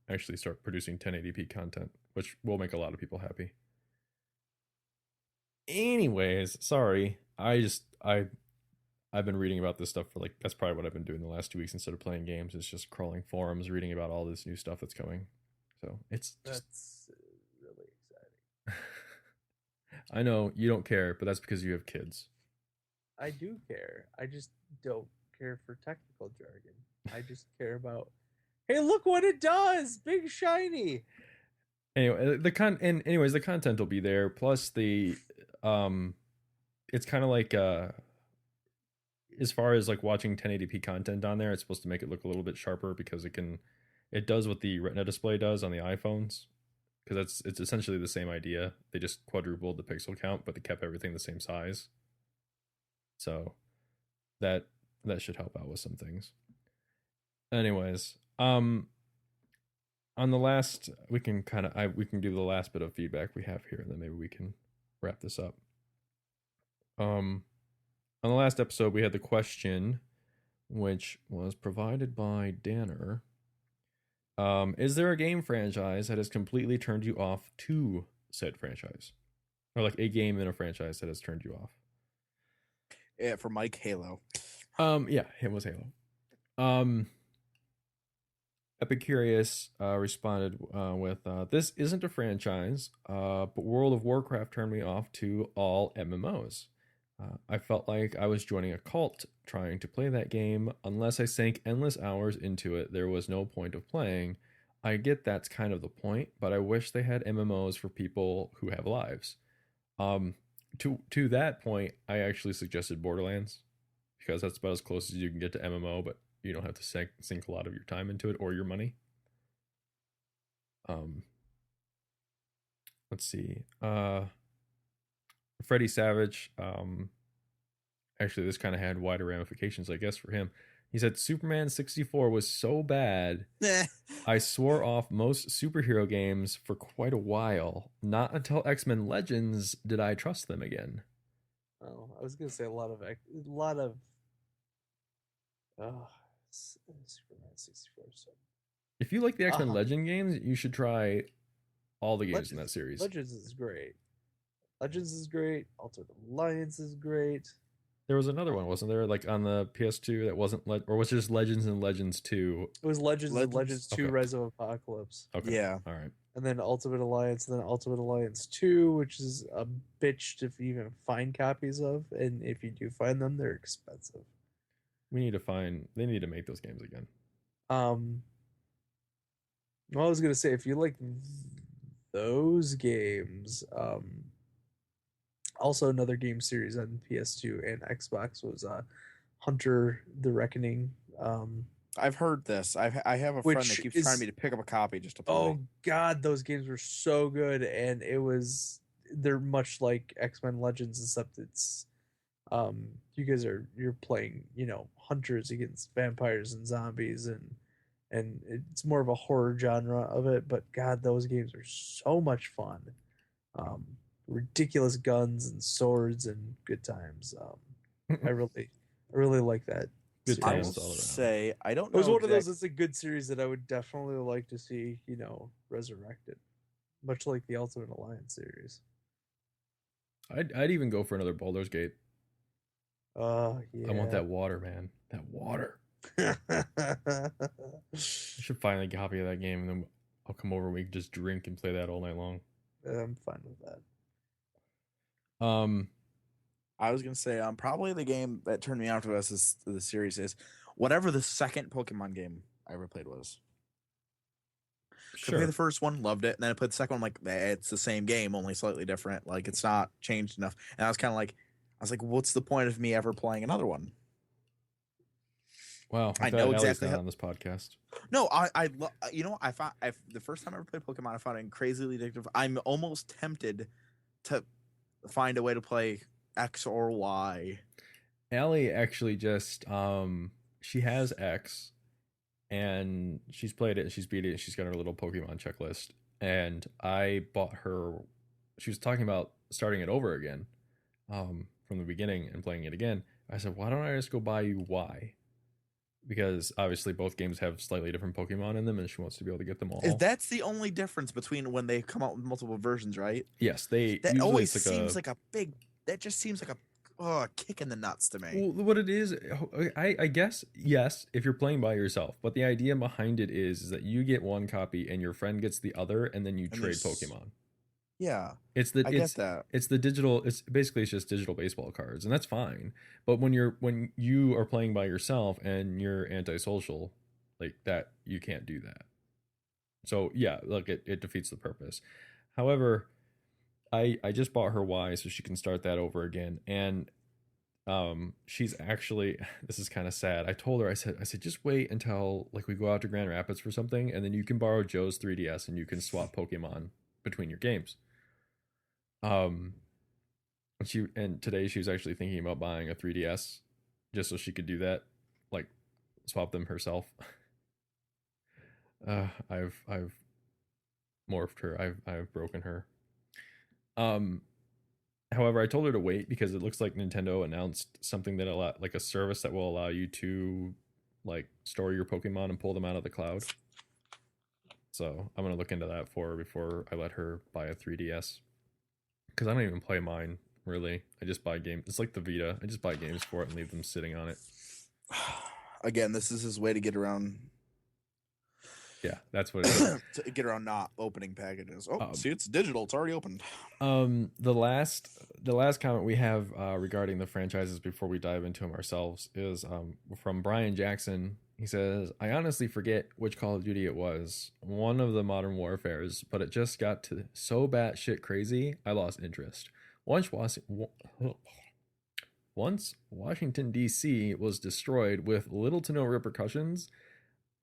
[SPEAKER 3] actually start producing 1080p content, which will make a lot of people happy. Anyways, sorry. I've been reading about this stuff for that's probably what I've been doing the last 2 weeks instead of playing games. It's just crawling forums, reading about all this new stuff that's coming. So it's just...
[SPEAKER 4] That's really exciting.
[SPEAKER 3] I know you don't care, but that's because you have kids.
[SPEAKER 4] I do care. I just don't care for technical jargon. I just care about, hey, look what it does! Big shiny.
[SPEAKER 3] Anyway, the content will be there. Plus it's kind of like as far as like watching 1080p content on there, it's supposed to make it look a little bit sharper because it does what the Retina display does on the iPhones. Because it's essentially the same idea. They just quadrupled the pixel count, but they kept everything the same size. So that should help out with some things. Anyways, on the last, we can do the last bit of feedback we have here, and then maybe we can wrap this up. On the last episode, we had the question, which was provided by Danner. Is there a game franchise that has completely turned you off to said franchise? Or like a game in a franchise that has turned you off?
[SPEAKER 2] Yeah, for Mike, Halo.
[SPEAKER 3] Yeah, it was Halo. Epicurious responded with, this isn't a franchise, but World of Warcraft turned me off to all MMOs. I felt like I was joining a cult trying to play that game. Unless I sank endless hours into it, there was no point of playing. I get that's kind of the point, but I wish they had MMOs for people who have lives. To that point, I actually suggested Borderlands, because that's about as close as you can get to MMO, but you don't have to sink a lot of your time into it or your money. Let's see. Freddie Savage, actually this kind of had wider ramifications, I guess, for him. He said Superman 64 was so bad I swore off most superhero games for quite a while. Not until X-Men Legends did I trust them again.
[SPEAKER 4] Oh, I was gonna say a lot of Superman 64. So
[SPEAKER 3] If you like the X-Men Legend games, you should try all the games in that series.
[SPEAKER 4] Legends is great. Ultimate Alliance is great.
[SPEAKER 3] There was another one, wasn't there? Like on the PS2 that wasn't or was it just Legends and Legends 2?
[SPEAKER 4] It was Legends 2
[SPEAKER 3] Okay.
[SPEAKER 4] Rise of Apocalypse.
[SPEAKER 3] Okay.
[SPEAKER 2] Yeah.
[SPEAKER 3] All right.
[SPEAKER 4] And then Ultimate Alliance, and then Ultimate Alliance 2, which is a bitch to even find copies of. And if you do find them, they're expensive.
[SPEAKER 3] They need to make those games again.
[SPEAKER 4] Well, I was gonna say, if you like those games, also another game series on PS2 and Xbox was Hunter the Reckoning.
[SPEAKER 2] I've heard this. I have a friend that keeps trying me to pick up a copy just to play.
[SPEAKER 4] Oh God, those games were so good, and they're much like X-Men Legends, except it's you're playing, hunters against vampires and zombies, and it's more of a horror genre of it. But God, those games are so much fun. Ridiculous guns and swords and good times. I really like that.
[SPEAKER 3] Good
[SPEAKER 2] I
[SPEAKER 3] times
[SPEAKER 2] will
[SPEAKER 3] all around.
[SPEAKER 2] say I don't know.
[SPEAKER 4] It was one of those. It's a good series that I would definitely like to see, resurrected, much like the Ultimate Alliance series.
[SPEAKER 3] I'd even go for another Baldur's Gate.
[SPEAKER 4] Yeah.
[SPEAKER 3] I want that water, man. That water. I should find a copy of that game, and then I'll come over and we can just drink and play that all night long.
[SPEAKER 4] I'm fine with that.
[SPEAKER 2] I was gonna say probably the game that turned me on to the series is whatever the second Pokemon game I ever played was.
[SPEAKER 3] Sure.
[SPEAKER 2] Play the first one, loved it, and then I played the second one. I'm like, it's the same game, only slightly different. Like it's not changed enough. And I was kind of like, what's the point of me ever playing another one?
[SPEAKER 3] Wow,
[SPEAKER 2] I
[SPEAKER 3] I'm
[SPEAKER 2] know
[SPEAKER 3] glad Allie's
[SPEAKER 2] exactly
[SPEAKER 3] not
[SPEAKER 2] how-
[SPEAKER 3] on this podcast.
[SPEAKER 2] No, you know, the first time I ever played Pokemon, I found it crazily addictive. I'm almost tempted to find a way to play X or Y.
[SPEAKER 3] Allie actually just she has X, and she's played it, she's beat it, she's got her little Pokemon checklist, and I bought her. She was talking about starting it over again, from the beginning and playing it again. I said, why don't I just go buy you Y? Because obviously both games have slightly different Pokemon in them, and she wants to be able to get them all.
[SPEAKER 2] That's the only difference between when they come out with multiple versions, right?
[SPEAKER 3] Yes, they.
[SPEAKER 2] That
[SPEAKER 3] usually
[SPEAKER 2] always
[SPEAKER 3] it's
[SPEAKER 2] seems like a big. That just seems like a kick in the nuts to me.
[SPEAKER 3] Well, what it is, I guess, yes, if you're playing by yourself, but the idea behind it is that you get one copy and your friend gets the other, and then you
[SPEAKER 2] And
[SPEAKER 3] trade
[SPEAKER 2] there's-
[SPEAKER 3] Pokemon.
[SPEAKER 2] Yeah,
[SPEAKER 3] It's the
[SPEAKER 2] I get that.
[SPEAKER 3] it's the digital. It's basically just digital baseball cards, and that's fine. But when you are playing by yourself and you're antisocial, like that, you can't do that. So yeah, look, it defeats the purpose. However, I just bought her Y so she can start that over again, and she's actually, this is kind of sad. I told her, I said just wait until like we go out to Grand Rapids for something, and then you can borrow Joe's 3DS and you can swap Pokemon between your games. And today she was actually thinking about buying a 3DS just so she could do that, like swap them herself. I've morphed her. I've broken her. However, I told her to wait because it looks like Nintendo announced something that like a service that will allow you to like store your Pokemon and pull them out of the cloud. So I'm gonna look into that for her before I let her buy a 3DS. Because I don't even play mine, really. I just buy games. It's like the Vita. I just buy games for it and leave them sitting on it.
[SPEAKER 2] Again, this is his way to get around.
[SPEAKER 3] Yeah, that's what it is.
[SPEAKER 2] To get around not opening packages. See, it's digital. It's already opened.
[SPEAKER 3] The last comment we have regarding the franchises before we dive into them ourselves is from Brian Jackson. He says, I honestly forget which Call of Duty it was, one of the Modern Warfares, but it just got to so batshit crazy, I lost interest. Once Washington, D.C. was destroyed with little to no repercussions,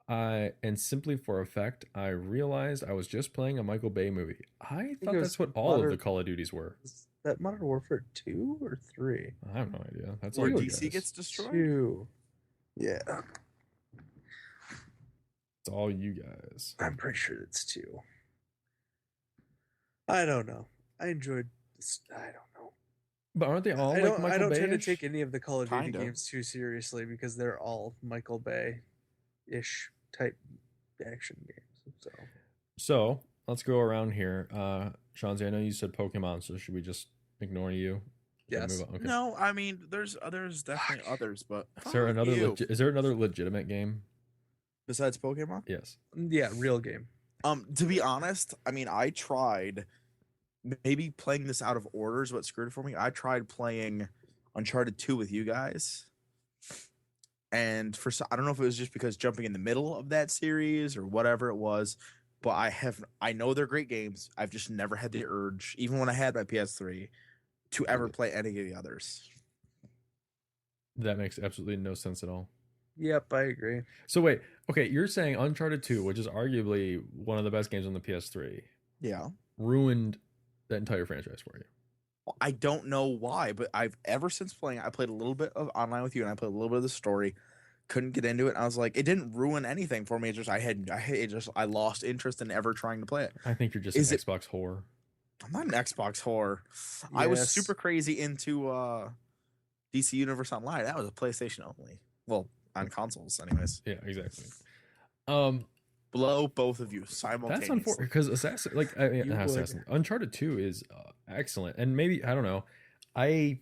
[SPEAKER 3] and simply for effect, I realized I was just playing a Michael Bay movie. I thought
[SPEAKER 4] it
[SPEAKER 3] that's
[SPEAKER 4] was
[SPEAKER 3] what all of
[SPEAKER 4] Modern-
[SPEAKER 3] the Call of Duties were.
[SPEAKER 4] Is that Modern Warfare 2 or 3?
[SPEAKER 3] I have no idea. That's
[SPEAKER 2] Where
[SPEAKER 3] all you
[SPEAKER 2] DC
[SPEAKER 3] guys.
[SPEAKER 2] gets destroyed.
[SPEAKER 4] 2. Yeah,
[SPEAKER 3] It's all you guys.
[SPEAKER 4] I'm pretty sure it's 2. I don't know. I enjoyed this. I don't know.
[SPEAKER 3] But aren't they all
[SPEAKER 4] I
[SPEAKER 3] like
[SPEAKER 4] don't,
[SPEAKER 3] Michael
[SPEAKER 4] I don't tend to
[SPEAKER 3] Bay-ish?
[SPEAKER 4] take any of the Call of Duty
[SPEAKER 2] Kinda.
[SPEAKER 4] games too seriously because they're all Michael Bay-ish type action games.
[SPEAKER 3] So let's go around here. Shanzi, I know you said Pokemon, so should we just ignore you? and
[SPEAKER 4] Yes.
[SPEAKER 3] move on? Okay.
[SPEAKER 2] No, I mean, there's definitely others, but
[SPEAKER 3] Is there
[SPEAKER 2] fuck
[SPEAKER 3] another
[SPEAKER 2] you.
[SPEAKER 3] is there another legitimate game?
[SPEAKER 2] Besides Pokemon?
[SPEAKER 3] Yes.
[SPEAKER 4] Yeah, real game.
[SPEAKER 2] To be honest, I mean, I tried maybe playing this out of order is what screwed it for me. I tried playing Uncharted 2 with you guys. And I don't know if it was just because jumping in the middle of that series or whatever it was, but I know they're great games. I've just never had the urge, even when I had my PS3, to ever play any of the others.
[SPEAKER 3] That makes absolutely no sense at all.
[SPEAKER 4] Yep, I agree.
[SPEAKER 3] So wait, okay, you're saying Uncharted 2, which is arguably one of the best games on the PS3,
[SPEAKER 2] Yeah.
[SPEAKER 3] ruined that entire franchise for you.
[SPEAKER 2] I don't know why, but I've ever since playing, I played a little bit of online with you, and I played a little bit of the story. Couldn't get into it. And I was like, it didn't ruin anything for me. It's just I lost interest in ever trying to play it.
[SPEAKER 3] I think you're just
[SPEAKER 2] Is
[SPEAKER 3] an
[SPEAKER 2] it-
[SPEAKER 3] Xbox whore.
[SPEAKER 2] I'm not an Xbox whore. I was
[SPEAKER 4] Yes.
[SPEAKER 2] super crazy into DC Universe Online. That was a PlayStation only. Well, on consoles, anyways.
[SPEAKER 3] Yeah, exactly.
[SPEAKER 2] Blow both of you
[SPEAKER 3] That's
[SPEAKER 2] simultaneously.
[SPEAKER 3] unfortunate because Assassin, like I mean,
[SPEAKER 4] You
[SPEAKER 3] not
[SPEAKER 4] would.
[SPEAKER 3] Assassin, Uncharted 2 is excellent, and maybe I don't know, I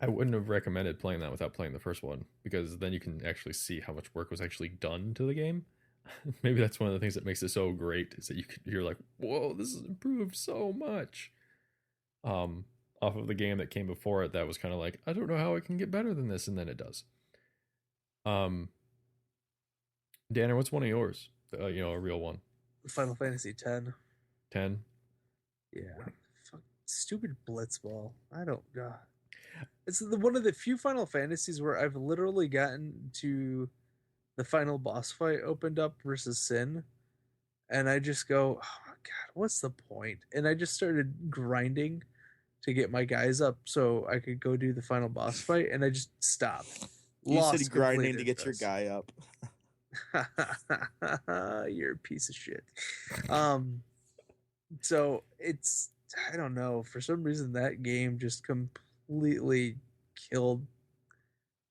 [SPEAKER 3] wouldn't have recommended playing that without playing the first one because then you can actually see how much work was actually done to the game. Maybe that's one of the things that makes it so great is that you're like, whoa, this has improved so much. Off of the game that came before it, that was kind of like, I don't know how it can get better than this, and then it does. Danner, what's one of yours? A real one.
[SPEAKER 4] Final Fantasy X.
[SPEAKER 3] 10.
[SPEAKER 4] Yeah. Fuck, stupid Blitzball. I don't. It's one of the few Final Fantasies where I've literally gotten to the final boss fight opened up versus Sin, and I just go, oh my god, what's the point? And I just started grinding to get my guys up so I could go do the final boss fight, and I just stopped.
[SPEAKER 2] You said
[SPEAKER 4] Lost
[SPEAKER 2] grinding
[SPEAKER 4] complete
[SPEAKER 2] to get your
[SPEAKER 4] interest.
[SPEAKER 2] guy up.
[SPEAKER 4] You're a piece of shit. So it's, I don't know, for some reason that game just completely killed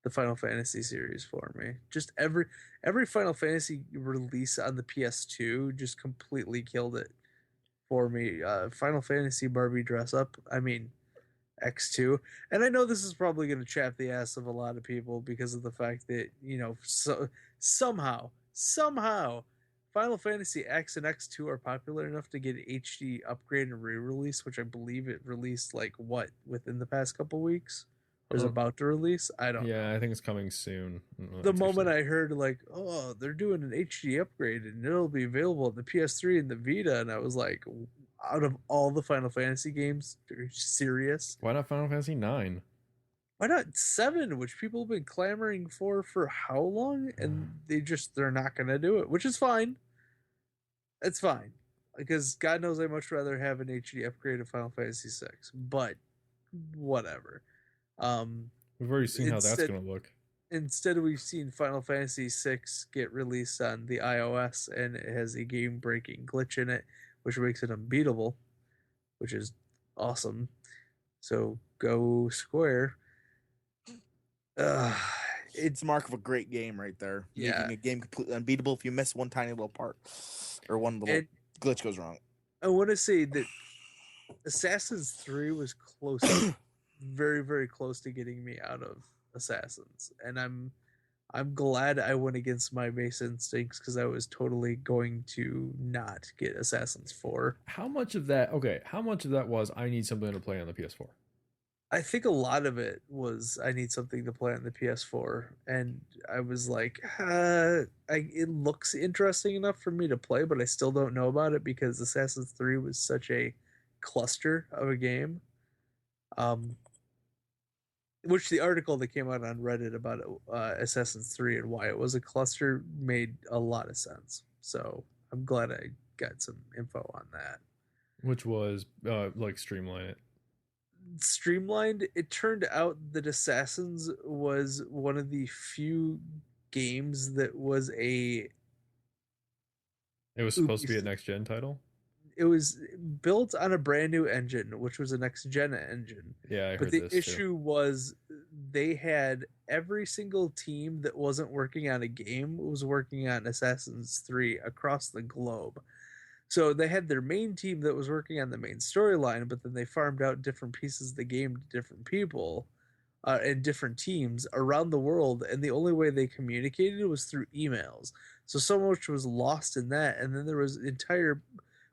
[SPEAKER 4] the Final Fantasy series for me. Just every Final Fantasy release on the PS2 just completely killed it for me. Final Fantasy Barbie dress up, I mean X2. And I know this is probably going to chap the ass of a lot of people because of the fact that, somehow Final Fantasy X and X2 are popular enough to get an HD upgrade and re-release, which I believe it released within the past couple weeks, or is about to release. I don't know.
[SPEAKER 3] Yeah, I think it's coming soon.
[SPEAKER 4] The moment I heard oh, they're doing an HD upgrade and it'll be available on the PS3 and the Vita, and I was like, out of all the Final Fantasy games, are you serious?
[SPEAKER 3] Why not Final Fantasy 9?
[SPEAKER 4] Why not 7, which people have been clamoring for how long? And they're not going to do it, which is fine. It's fine. Because God knows I'd much rather have an HD upgrade of Final Fantasy 6. But whatever.
[SPEAKER 3] We've already seen how that's going to look.
[SPEAKER 4] Instead, we've seen Final Fantasy 6 get released on the iOS, and it has a game-breaking glitch in it, which makes it unbeatable, which is awesome. So go Square.
[SPEAKER 2] It's a mark of a great game right there.
[SPEAKER 4] Yeah.
[SPEAKER 2] Making a game completely unbeatable if you miss one tiny little part or one little glitch goes wrong.
[SPEAKER 4] I want to say that Assassin's 3 was close, very, very close to getting me out of Assassins, and I'm glad I went against my base instincts because I was totally going to not get Assassins 4.
[SPEAKER 3] How much of that was I need something to play on the PS4?
[SPEAKER 4] I think a lot of it was I need something to play on the PS4, and I was like, it looks interesting enough for me to play, but I still don't know about it because Assassin's 3 was such a cluster of a game. Which the article that came out on Reddit about Assassin's 3 and why it was a cluster made a lot of sense. So I'm glad I got some info on that.
[SPEAKER 3] Which was streamline it.
[SPEAKER 4] Streamlined, it turned out that Assassins was one of the few games that was
[SPEAKER 3] It was supposed to be a next gen title.
[SPEAKER 4] It was built on a brand new engine, which was a next gen engine.
[SPEAKER 3] Yeah, I heard
[SPEAKER 4] but the
[SPEAKER 3] this
[SPEAKER 4] issue was they had every single team that wasn't working on a game was working on Assassin's 3 across the globe. So they had their main team that was working on the main storyline, but then they farmed out different pieces of the game to different people and different teams around the world. And the only way they communicated was through emails. So much was lost in that. And then there was entire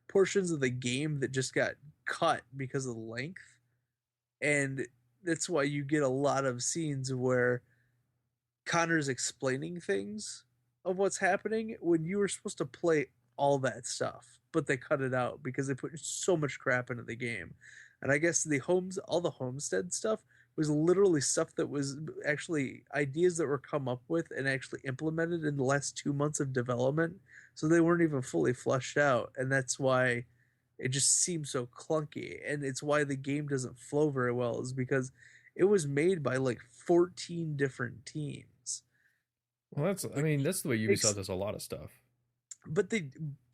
[SPEAKER 4] portions of the game that just got cut because of the length. And that's why you get a lot of scenes where Connor's explaining things of what's happening when you were supposed to play all that stuff, but they cut it out because they put so much crap into the game. And I guess all the homestead stuff was literally stuff that was actually ideas that were come up with and actually implemented in the last 2 months of development. So they weren't even fully fleshed out. And that's why it just seems so clunky. And it's why the game doesn't flow very well, is because it was made by 14 different teams.
[SPEAKER 3] Well, that's the way Ubisoft does a lot of stuff.
[SPEAKER 4] But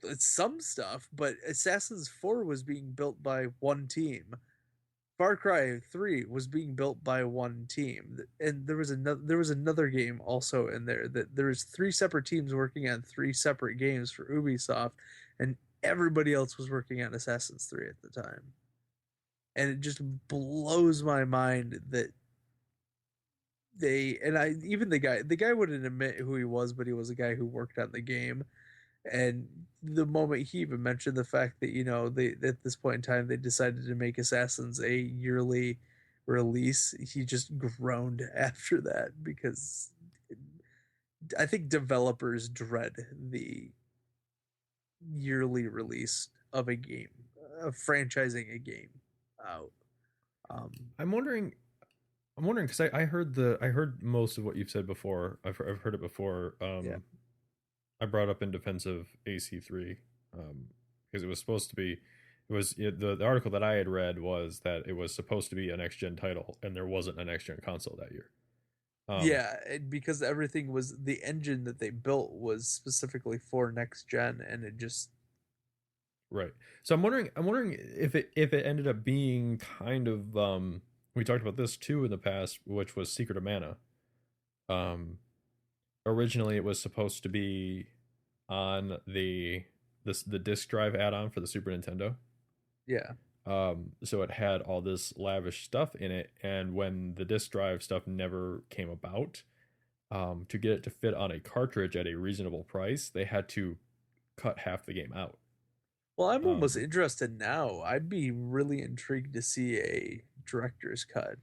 [SPEAKER 4] it's some stuff, but Assassin's 4 was being built by one team. Far Cry 3 was being built by one team. And there was another game also in there that there was 3 separate teams working on 3 separate games for Ubisoft, and everybody else was working on Assassin's 3 at the time. And it just blows my mind that the guy wouldn't admit who he was, but he was a guy who worked on the game. And the moment he even mentioned the fact that, they at this point in time they decided to make Assassins a yearly release, he just groaned after that, because I think developers dread the yearly release of a game, of franchising a game out. Um,
[SPEAKER 3] I'm wondering because I heard most of what you've said before. I've heard it before.
[SPEAKER 4] Yeah.
[SPEAKER 3] I brought up in defense of AC3 because it was supposed to be. The article that I had read was that it was supposed to be a next gen title, and there wasn't a next gen console that year.
[SPEAKER 4] Yeah, because everything was the engine that they built was specifically for next gen, and it just
[SPEAKER 3] Right. So I'm wondering if it ended up being kind of we talked about this too in the past, which was Secret of Mana. Um, Originally it was supposed to be on the disc drive add-on for the Super Nintendo.
[SPEAKER 4] yeah.
[SPEAKER 3] So it had all this lavish stuff in it, and when the disc drive stuff never came about, to get it to fit on a cartridge at a reasonable price, they had to cut half the game out.
[SPEAKER 4] Well, I'm almost
[SPEAKER 3] Um,
[SPEAKER 4] interested now. I'd be really intrigued to see a director's cut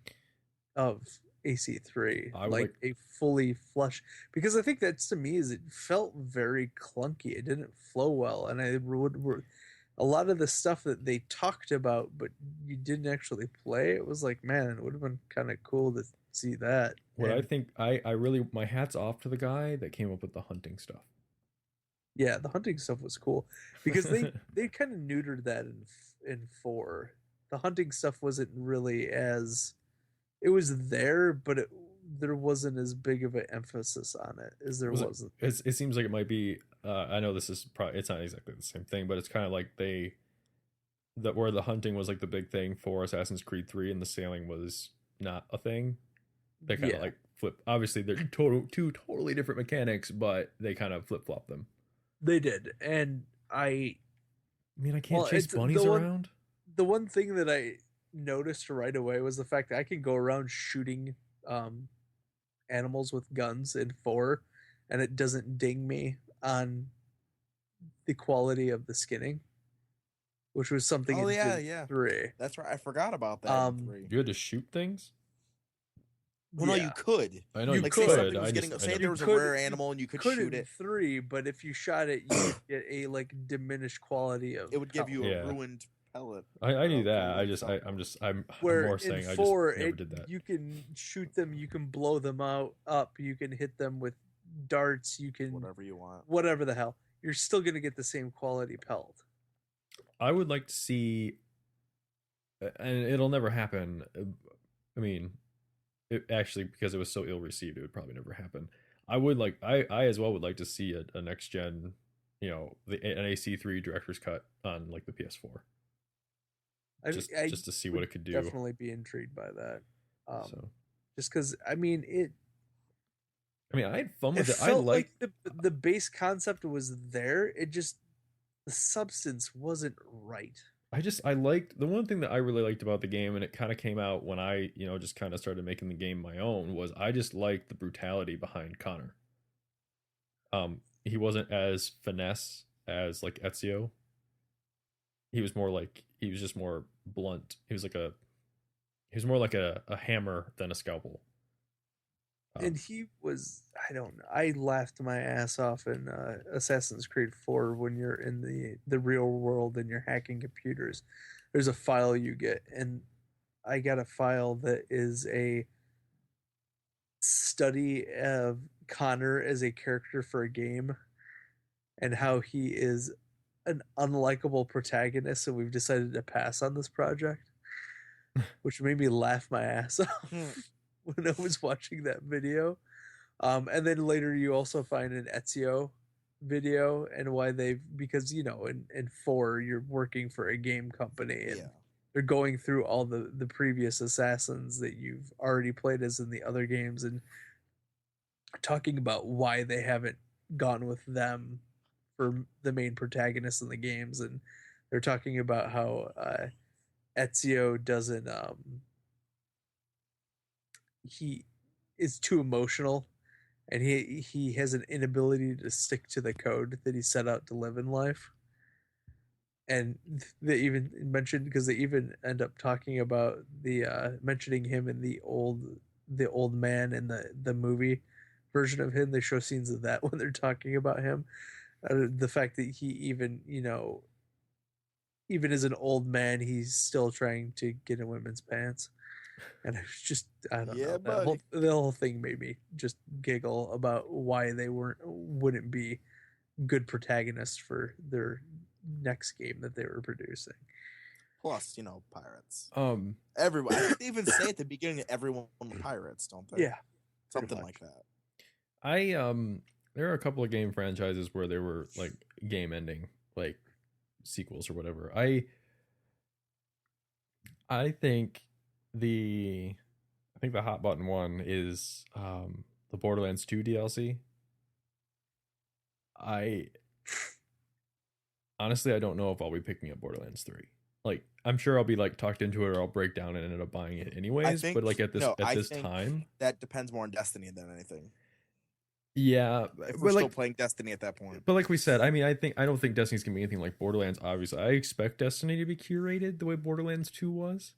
[SPEAKER 4] of AC3,
[SPEAKER 3] I would
[SPEAKER 4] like
[SPEAKER 3] like
[SPEAKER 4] a fully flush, because I think that's to me is it felt very clunky. It didn't flow well, and I would a lot of the stuff that they talked about, but you didn't actually play. It was like, man, it would have been kind of cool to see that.
[SPEAKER 3] what I
[SPEAKER 4] And
[SPEAKER 3] think I really my hat's off to the guy that came up with the hunting stuff.
[SPEAKER 4] yeah, the hunting stuff was cool because they kind of neutered that in 4. The hunting stuff wasn't really as it was there, but there wasn't as big of an emphasis on it as there
[SPEAKER 3] Was it?
[SPEAKER 4] was.
[SPEAKER 3] It seems like it might be. I know this is probably it's not exactly the same thing, but it's kind of like that where the hunting was like the big thing for Assassin's Creed 3 and the sailing was not a thing. They kind of
[SPEAKER 4] Yeah,
[SPEAKER 3] like flip. Obviously, they're two totally different mechanics, but they kind of flip flop them.
[SPEAKER 4] they did, and
[SPEAKER 3] I mean, I can't
[SPEAKER 4] well,
[SPEAKER 3] chase
[SPEAKER 4] it's
[SPEAKER 3] bunnies around.
[SPEAKER 4] the one thing that I noticed right away was the fact that I can go around shooting animals with guns in 4, and it doesn't ding me on the quality of the skinning, which was something
[SPEAKER 2] Oh
[SPEAKER 4] it
[SPEAKER 2] yeah,
[SPEAKER 4] did in
[SPEAKER 2] yeah.
[SPEAKER 4] 3.
[SPEAKER 2] That's right. I forgot about that in
[SPEAKER 4] Um,
[SPEAKER 2] 3.
[SPEAKER 3] You had to shoot things.
[SPEAKER 2] Well, no, you
[SPEAKER 4] yeah.
[SPEAKER 2] could.
[SPEAKER 3] I know
[SPEAKER 4] You
[SPEAKER 3] you
[SPEAKER 2] Like,
[SPEAKER 4] could.
[SPEAKER 2] say
[SPEAKER 3] could.
[SPEAKER 2] something was getting. Say
[SPEAKER 3] never,
[SPEAKER 2] there was a
[SPEAKER 4] could-
[SPEAKER 2] rare animal and you could
[SPEAKER 4] could
[SPEAKER 2] shoot
[SPEAKER 4] in
[SPEAKER 2] it.
[SPEAKER 4] 3, but if you shot it, you would get a like diminished quality of.
[SPEAKER 2] It would give you
[SPEAKER 3] Yeah.
[SPEAKER 2] a ruined pellet.
[SPEAKER 3] I knew
[SPEAKER 2] of
[SPEAKER 3] that. I
[SPEAKER 2] food
[SPEAKER 3] just
[SPEAKER 2] itself.
[SPEAKER 3] I'm
[SPEAKER 4] Where
[SPEAKER 3] more
[SPEAKER 4] in
[SPEAKER 3] saying I
[SPEAKER 4] 4,
[SPEAKER 3] just never did that.
[SPEAKER 4] you can shoot them, you can blow them up, you can hit them with darts, you can
[SPEAKER 2] Whatever you want.
[SPEAKER 4] whatever the hell. You're still gonna get the same quality pelt.
[SPEAKER 3] I would like to see, and it'll never happen. I mean, it actually because it was so ill received, it would probably never happen. I as well would like to see a next gen, an AC3 director's cut on like the PS4,
[SPEAKER 4] I
[SPEAKER 3] just to see what it could do.
[SPEAKER 4] definitely be intrigued by that.
[SPEAKER 3] So
[SPEAKER 4] Just because I mean
[SPEAKER 3] I mean, I had fun
[SPEAKER 4] it
[SPEAKER 3] with it. I
[SPEAKER 4] felt
[SPEAKER 3] like
[SPEAKER 4] like the base concept was there. It just the substance wasn't right.
[SPEAKER 3] I liked the one thing that I really liked about the game, and it kind of came out when I, just kind of started making the game my own, was I just liked the brutality behind Connor. He wasn't as finesse as like Ezio. He was just more blunt. He was more like a hammer than a scalpel.
[SPEAKER 4] And he was I don't know. I laughed my ass off in Assassin's Creed 4 when you're in the real world and you're hacking computers. There's a file you get, and I got a file that is a study of Connor as a character for a game and how he is an unlikable protagonist, and we've decided to pass on this project, which made me laugh my ass off when I was watching that video. And then later you also find an Ezio video and why because in 4 you're working for a game company and
[SPEAKER 2] Yeah.
[SPEAKER 4] they're going through all the previous assassins that you've already played as in the other games and talking about why they haven't gone with them for the main protagonists in the games. And they're talking about how Ezio doesn't he is too emotional and he has an inability to stick to the code that he set out to live in life. And they even mentioned, because they even end up talking about mentioning him in the old man in the movie version of him. They show scenes of that when they're talking about him, The fact that he even, even as an old man, he's still trying to get in women's pants. And it was just, I don't
[SPEAKER 2] Yeah,
[SPEAKER 4] know,
[SPEAKER 2] buddy.
[SPEAKER 4] the whole thing made me just giggle about why they wouldn't be good protagonists for their next game that they were producing.
[SPEAKER 2] Plus, pirates.
[SPEAKER 3] Um,
[SPEAKER 2] Everyone. I think they even say at the beginning that everyone were pirates, don't they?
[SPEAKER 4] Yeah, pretty
[SPEAKER 2] Something
[SPEAKER 4] much.
[SPEAKER 2] like that.
[SPEAKER 3] there are a couple of game franchises where they were like game ending, like sequels or whatever. I think the hot button one is the Borderlands 2 DLC. I honestly I don't know if I'll be picking up Borderlands 3. Like I'm sure I'll be like talked into it or I'll break down and end up buying it anyways, but like at this time
[SPEAKER 2] that depends more on Destiny than anything.
[SPEAKER 3] yeah,
[SPEAKER 2] If
[SPEAKER 3] but
[SPEAKER 2] we're
[SPEAKER 3] like
[SPEAKER 2] still playing Destiny at that point.
[SPEAKER 3] But like we said, I mean, I don't think Destiny's gonna be anything like Borderlands. Obviously, I expect Destiny to be curated the way Borderlands 2 was.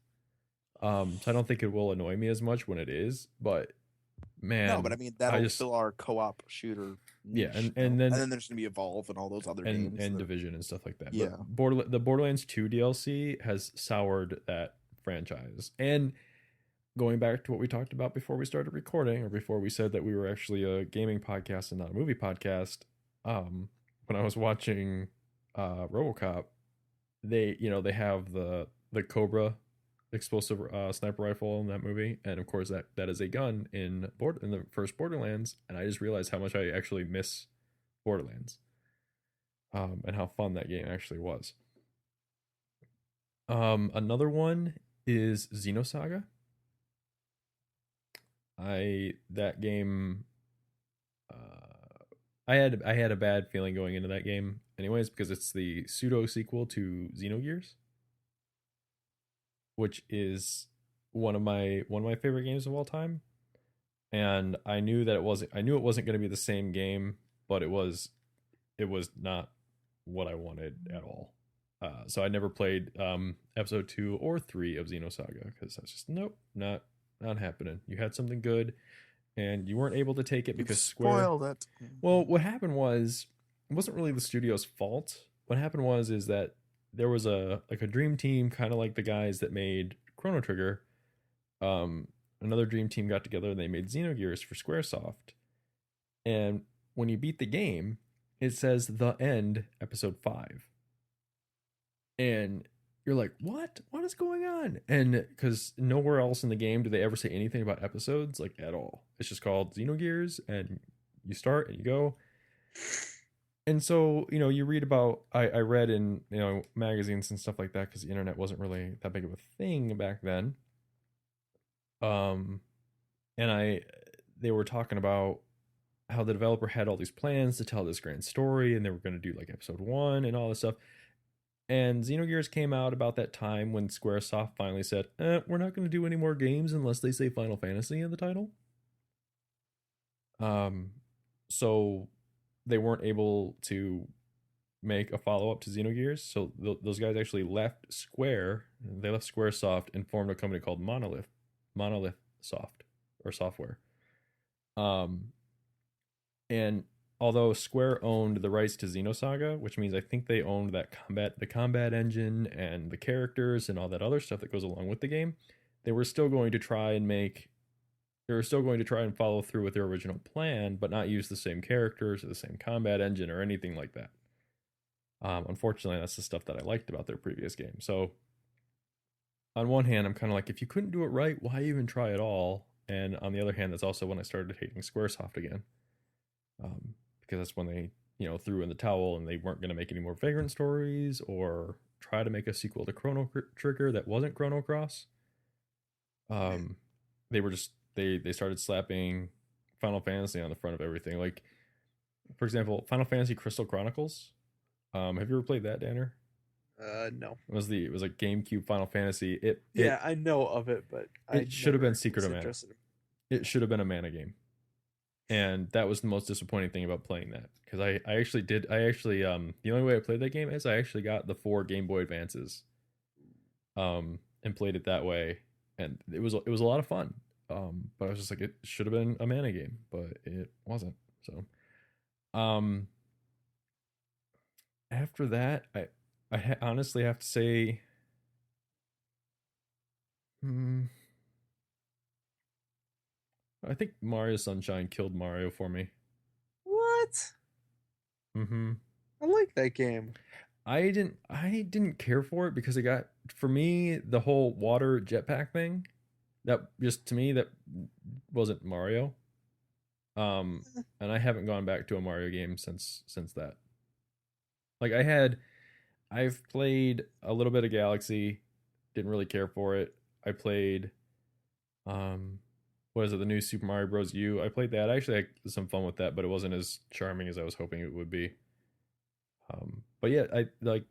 [SPEAKER 3] So I don't think it will annoy me as much when it is. But man,
[SPEAKER 2] No, but I mean that'll fill our co-op shooter.
[SPEAKER 3] Yeah,
[SPEAKER 2] niche,
[SPEAKER 3] and then
[SPEAKER 2] there's gonna be Evolve and all those other games
[SPEAKER 3] and Division and stuff like that.
[SPEAKER 2] Yeah,
[SPEAKER 3] but the Borderlands 2 DLC has soured that franchise. And going back to what we talked about before we started recording, or before we said that we were actually a gaming podcast and not a movie podcast, when I was watching RoboCop, they have the Cobra explosive sniper rifle in that movie, and of course that is a gun in the first Borderlands, and I just realized how much I actually miss Borderlands, and how fun that game actually was. Another one is Xenosaga. That game, I had a bad feeling going into that game anyways, because it's the pseudo sequel to Xenogears, which is one of my favorite games of all time. And I knew it wasn't going to be the same game, but it was not what I wanted at all. So I never played episode 2 or 3 of Xenosaga, because I was just not happening. You had something good and you weren't able to take it because Square
[SPEAKER 2] spoiled it.
[SPEAKER 3] Well, what happened was, it wasn't really the studio's fault. What happened is that there was a dream team, kind of like the guys that made Chrono Trigger. Another dream team got together and they made Xenogears for Squaresoft. And when you beat the game, it says The End, Episode 5. And you're like, what is going on? And because nowhere else in the game do they ever say anything about episodes, like, at all. It's just called Xenogears, and you start and you go. And so, you read about, I read in, magazines and stuff like that, because the internet wasn't really that big of a thing back then. And they were talking about how the developer had all these plans to tell this grand story, and they were going to do like episode 1 and all this stuff. And Xenogears came out about that time when Squaresoft finally said, we're not going to do any more games unless they say Final Fantasy in the title. So they weren't able to make a follow-up to Xenogears. So those guys actually left Square. They left Squaresoft and formed a company called Monolith Soft, or Software. And although Square owned the rights to Xenosaga, which means I think they owned the combat engine and the characters and all that other stuff that goes along with the game, they were still going to try and follow through with their original plan, but not use the same characters or the same combat engine or anything like that. Unfortunately, that's the stuff that I liked about their previous game. So on one hand, I'm kind of like, if you couldn't do it right, why even try at all? And on the other hand, that's also when I started hating Squaresoft again. Because that's when they, threw in the towel and they weren't going to make any more Vagrant Stories or try to make a sequel to Chrono Trigger that wasn't Chrono Cross. They were just, they started slapping Final Fantasy on the front of everything. Like, for example, Final Fantasy Crystal Chronicles. Have you ever played that, Danner?
[SPEAKER 4] No.
[SPEAKER 3] It was a GameCube Final Fantasy.
[SPEAKER 4] I know of it, but
[SPEAKER 3] it should have been Secret of Mana. It should have been a Mana game. And that was the most disappointing thing about playing that, because the only way I played that game is I actually got the 4 Game Boy Advances, and played it that way, and it was a lot of fun. But I was just like, it should have been a Mana game, but it wasn't. So, After that, I honestly have to say, hmm, I think Mario Sunshine killed Mario for me.
[SPEAKER 4] What?
[SPEAKER 3] Hmm.
[SPEAKER 4] I like that game.
[SPEAKER 3] I didn't care for it because it got, for me, the whole water jetpack thing. That just, to me, that wasn't Mario. And I haven't gone back to a Mario game since that. Like I've played a little bit of Galaxy, didn't really care for it. I played um what is it, the new Super Mario Bros. U. I played that. I actually had some fun with that, but it wasn't as charming as I was hoping it would be. But yeah, I like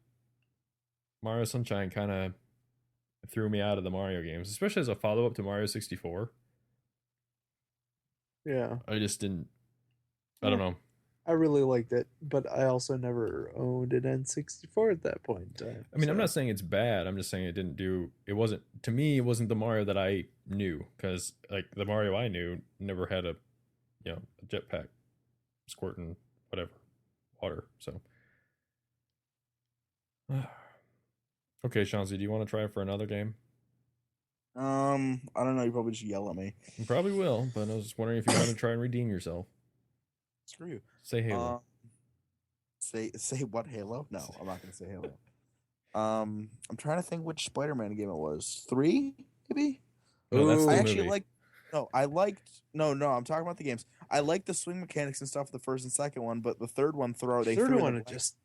[SPEAKER 3] Mario Sunshine kind of threw me out of the Mario games, especially as a follow up to Mario 64.
[SPEAKER 4] Yeah.
[SPEAKER 3] I just didn't. I don't know.
[SPEAKER 4] I really liked it, but I also never owned an N64 at that point in time.
[SPEAKER 3] I mean, I'm
[SPEAKER 4] so-
[SPEAKER 3] not saying it's bad. I'm just saying it didn't do. It wasn't, to me. It wasn't the Mario that I knew, because like the Mario I knew never had a, a jetpack squirting whatever water. So okay, Shanzi, do you want to try for another game?
[SPEAKER 2] I don't know. You probably just yell at me.
[SPEAKER 3] You probably will, but I was just wondering if you want to try and redeem yourself.
[SPEAKER 2] Screw you.
[SPEAKER 3] Say Halo.
[SPEAKER 2] Say what, Halo? No, I'm not gonna say Halo. I'm trying to think which Spider-Man game it was. 3, maybe.
[SPEAKER 3] No, that's the
[SPEAKER 2] I
[SPEAKER 3] movie.
[SPEAKER 2] actually liked. No, I liked. No, I'm talking about the games. I liked the swing mechanics and stuff. The first and second one, but the third one they
[SPEAKER 4] third
[SPEAKER 2] threw in
[SPEAKER 4] one
[SPEAKER 2] the
[SPEAKER 4] it
[SPEAKER 2] blank.
[SPEAKER 4] just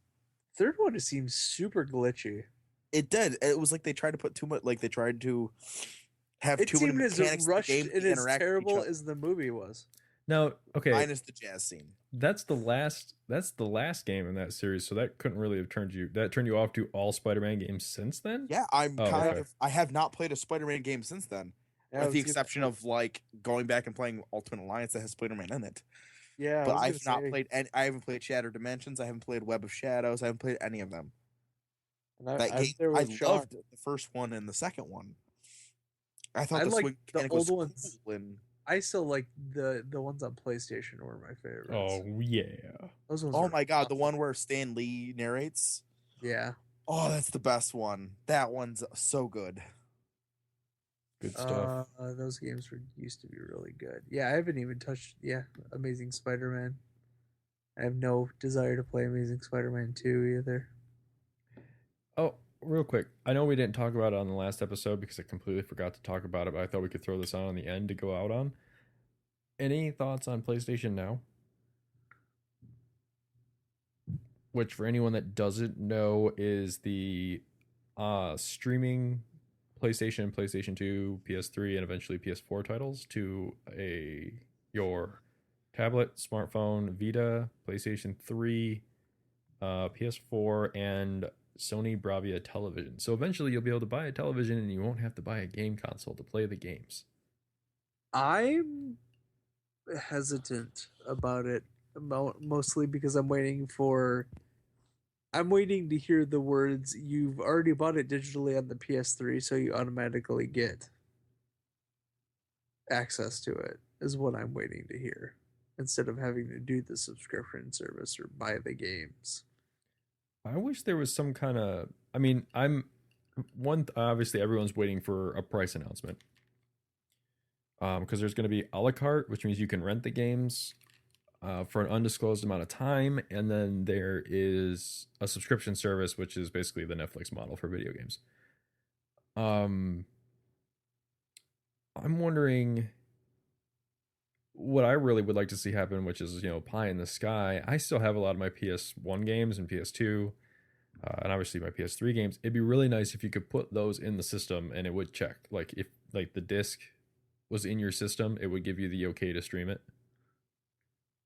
[SPEAKER 4] third one it seems super glitchy.
[SPEAKER 2] It did. It was like they tried to put too much. Like they tried to have
[SPEAKER 4] It
[SPEAKER 2] too many
[SPEAKER 4] seemed as
[SPEAKER 2] mechanics in the
[SPEAKER 4] rushed
[SPEAKER 2] game
[SPEAKER 4] and
[SPEAKER 2] to
[SPEAKER 4] as
[SPEAKER 2] interact with each
[SPEAKER 4] terrible
[SPEAKER 2] other.
[SPEAKER 4] as the movie was.
[SPEAKER 3] Now, okay,
[SPEAKER 2] Minus the jazz scene.
[SPEAKER 3] that's the last game in that series, so that couldn't really have turned you off to all Spider-Man games since then.
[SPEAKER 2] Yeah, I'm
[SPEAKER 3] Oh,
[SPEAKER 2] kind
[SPEAKER 3] okay.
[SPEAKER 2] of. I have not played a Spider-Man game since then,
[SPEAKER 4] Yeah, I
[SPEAKER 2] with the
[SPEAKER 4] was gonna
[SPEAKER 2] exception
[SPEAKER 4] say-
[SPEAKER 2] of like going back and playing Ultimate Alliance that has Spider-Man in it.
[SPEAKER 4] yeah, I
[SPEAKER 2] But
[SPEAKER 4] was
[SPEAKER 2] I've
[SPEAKER 4] gonna
[SPEAKER 2] not
[SPEAKER 4] say,
[SPEAKER 2] played. I haven't played Shattered Dimensions. I haven't played Web of Shadows. I haven't played any of them.
[SPEAKER 4] and I,
[SPEAKER 2] That
[SPEAKER 4] I'm
[SPEAKER 2] game,
[SPEAKER 4] there
[SPEAKER 2] I
[SPEAKER 4] with Sean.
[SPEAKER 2] loved the first one and the second one. I thought
[SPEAKER 4] I
[SPEAKER 2] the
[SPEAKER 4] like
[SPEAKER 2] swing
[SPEAKER 4] the
[SPEAKER 2] mechanic
[SPEAKER 4] old
[SPEAKER 2] was
[SPEAKER 4] ones.
[SPEAKER 2] cool and
[SPEAKER 4] I still like the ones on PlayStation were my favorites.
[SPEAKER 3] Oh yeah,
[SPEAKER 4] Those ones.
[SPEAKER 2] oh
[SPEAKER 4] were
[SPEAKER 2] my god, the
[SPEAKER 4] awesome.
[SPEAKER 2] one where Stan Lee narrates.
[SPEAKER 4] Yeah.
[SPEAKER 2] Oh, that's the best one. That one's so good.
[SPEAKER 3] good stuff.
[SPEAKER 4] Those games used to be really good. Yeah, I haven't even touched. Yeah, Amazing Spider-Man. I have no desire to play Amazing Spider-Man 2 either.
[SPEAKER 3] Oh, real quick, I know we didn't talk about it on the last episode because I completely forgot to talk about it, but I thought we could throw this on the end to go out on. Any thoughts on PlayStation Now? Which, for anyone that doesn't know, is the streaming PlayStation, PlayStation 2, PS3, and eventually PS4 titles to your tablet, smartphone, Vita, PlayStation 3, PS4, and Sony Bravia television. So eventually you'll be able to buy a television and you won't have to buy a game console to play the games.
[SPEAKER 4] I'm hesitant about it, mostly because I'm waiting to hear the words, "You've already bought it digitally on the PS3, so you automatically get access to it," is what I'm waiting to hear, instead of having to do the subscription service or buy the games.
[SPEAKER 3] I wish there was some kind of. I mean, obviously everyone's waiting for a price announcement. Because there's going to be a la carte, which means you can rent the games for an undisclosed amount of time, and then there is a subscription service, which is basically the Netflix model for video games. I'm wondering what I really would like to see happen, which is pie in the sky. I still have a lot of my PS1 games and PS2, and obviously my PS3 games. It'd be really nice if you could put those in the system and it would check, like if the disc was in your system, it would give you the okay to stream it.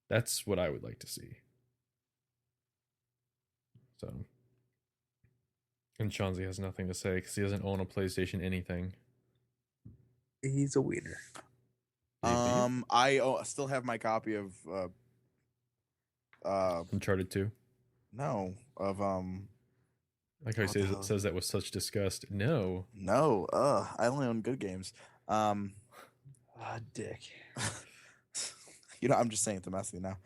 [SPEAKER 3] That's what I would like to see. So, and Shanzi has nothing to say because he doesn't own a PlayStation anything.
[SPEAKER 4] He's a wiener.
[SPEAKER 2] I still have my copy of
[SPEAKER 3] Uncharted 2.
[SPEAKER 2] no of
[SPEAKER 3] Like how he
[SPEAKER 2] What the hell?
[SPEAKER 3] says that with such disgust. No.
[SPEAKER 2] no I only own good games.
[SPEAKER 4] Ah, dick.
[SPEAKER 2] I'm just saying it to mess with you now.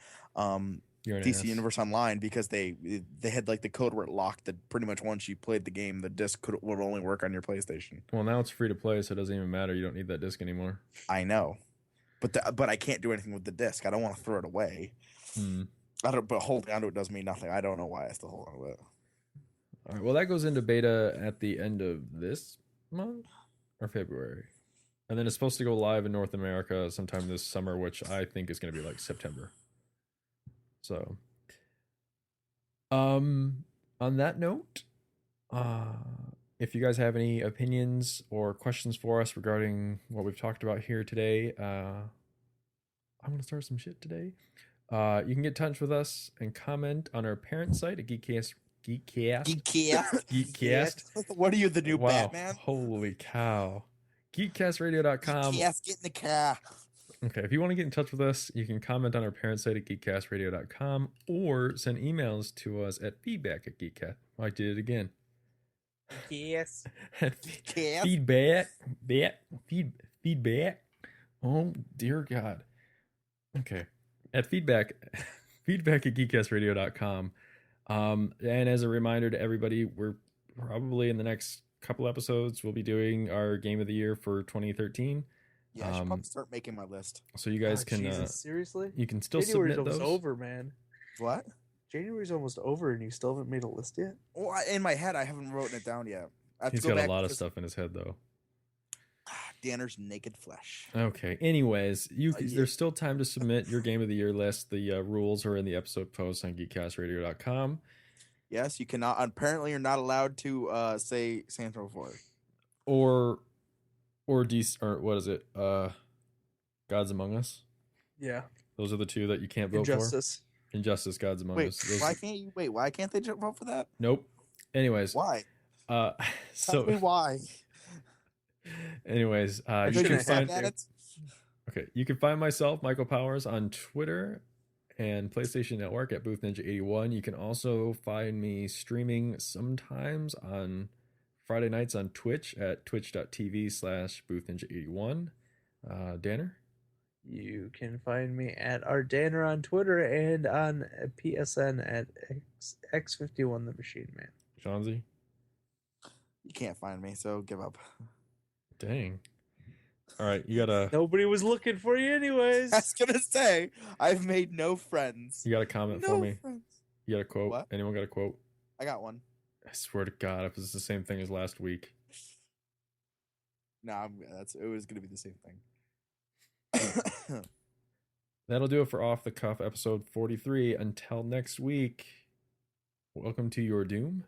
[SPEAKER 3] You're an
[SPEAKER 2] DC
[SPEAKER 3] ass.
[SPEAKER 2] Universe Online because they had like the code where it locked that pretty much once you played the game, the disc would only work on your PlayStation.
[SPEAKER 3] Well, now it's free to play, so it doesn't even matter. You don't need that disc anymore.
[SPEAKER 2] I know, but I can't do anything with the disc. I don't want to throw it away. I don't. But holding onto it does mean nothing. I don't know why I still hold onto it.
[SPEAKER 3] All right. Well, that goes into beta at the end of this month or February, and then it's supposed to go live in North America sometime this summer, which I think is going to be like September. So, on that note, if you guys have any opinions or questions for us regarding what we've talked about here today, I'm going to start some shit today. You can get in touch with us and comment on our parent site at Geekcast.
[SPEAKER 2] What are you, the new
[SPEAKER 3] Wow.
[SPEAKER 2] Batman?
[SPEAKER 3] Holy cow. Geekcastradio.com.
[SPEAKER 2] Yes, get in the car.
[SPEAKER 3] Okay, if you want to get in touch with us, you can comment on our parent site at geekcastradio.com or send emails to us at feedback@geekcast. I did it again.
[SPEAKER 4] Yes.
[SPEAKER 3] Feedback. Oh dear God. Okay, at feedback at geekcastradio.com. And as a reminder to everybody, we're probably in the next couple episodes we'll be doing our game of the year for 2013.
[SPEAKER 2] Yeah, I should probably start making my list.
[SPEAKER 3] So you guys can
[SPEAKER 4] Jesus, seriously?
[SPEAKER 3] you can still
[SPEAKER 4] January's
[SPEAKER 3] submit
[SPEAKER 4] almost
[SPEAKER 3] those.
[SPEAKER 4] over, man.
[SPEAKER 2] What?
[SPEAKER 4] January's almost over, and you still haven't made a list yet.
[SPEAKER 2] Well, in my head, I haven't written it down yet. I have
[SPEAKER 3] He's
[SPEAKER 2] to go
[SPEAKER 3] got a
[SPEAKER 2] back
[SPEAKER 3] lot of
[SPEAKER 2] because-
[SPEAKER 3] stuff in his head though.
[SPEAKER 2] Danner's naked flesh.
[SPEAKER 3] Okay. Anyways,
[SPEAKER 2] Yeah.
[SPEAKER 3] there's still time to submit your game of the year list. The rules are in the episode post on geekcastradio.com.
[SPEAKER 2] Yes, you cannot. Apparently, you're not allowed to say Santa before.
[SPEAKER 3] Or what is it? Gods Among Us.
[SPEAKER 4] Yeah.
[SPEAKER 3] Those are the two that you can't vote
[SPEAKER 4] Injustice.
[SPEAKER 3] for. Injustice, Gods Among
[SPEAKER 2] Wait,
[SPEAKER 3] Us. Those-
[SPEAKER 2] why can't you? Wait, why can't they vote for that?
[SPEAKER 3] Nope. Anyways,
[SPEAKER 2] Why? Tell me
[SPEAKER 3] so
[SPEAKER 2] why?
[SPEAKER 3] anyways,
[SPEAKER 4] I
[SPEAKER 3] you
[SPEAKER 4] shouldn't
[SPEAKER 3] can
[SPEAKER 4] have
[SPEAKER 3] find
[SPEAKER 4] had
[SPEAKER 2] it.
[SPEAKER 3] okay. You can find myself, Michael Powers, on Twitter and PlayStation Network at Booth Ninja 81. You can also find me streaming sometimes on Friday nights on Twitch at twitch.tv/Booth Ninja 81. Danner?
[SPEAKER 4] You can find me at artdanner on Twitter and on PSN at X51 the Machine Man.
[SPEAKER 3] Shanzi?
[SPEAKER 2] You can't find me, so give up.
[SPEAKER 3] Dang. All right, you got a
[SPEAKER 4] Nobody was looking for you anyways.
[SPEAKER 2] I was gonna say I've made no friends.
[SPEAKER 3] you got a comment
[SPEAKER 2] No
[SPEAKER 3] for me?
[SPEAKER 2] friends.
[SPEAKER 3] You got a quote?
[SPEAKER 2] What?
[SPEAKER 3] Anyone got a quote?
[SPEAKER 2] I got one.
[SPEAKER 3] I swear to God, if it's the same thing as last week.
[SPEAKER 2] No, it was gonna be the same thing.
[SPEAKER 3] That'll do it for Off the Cuff episode 43. Until next week, welcome to your doom.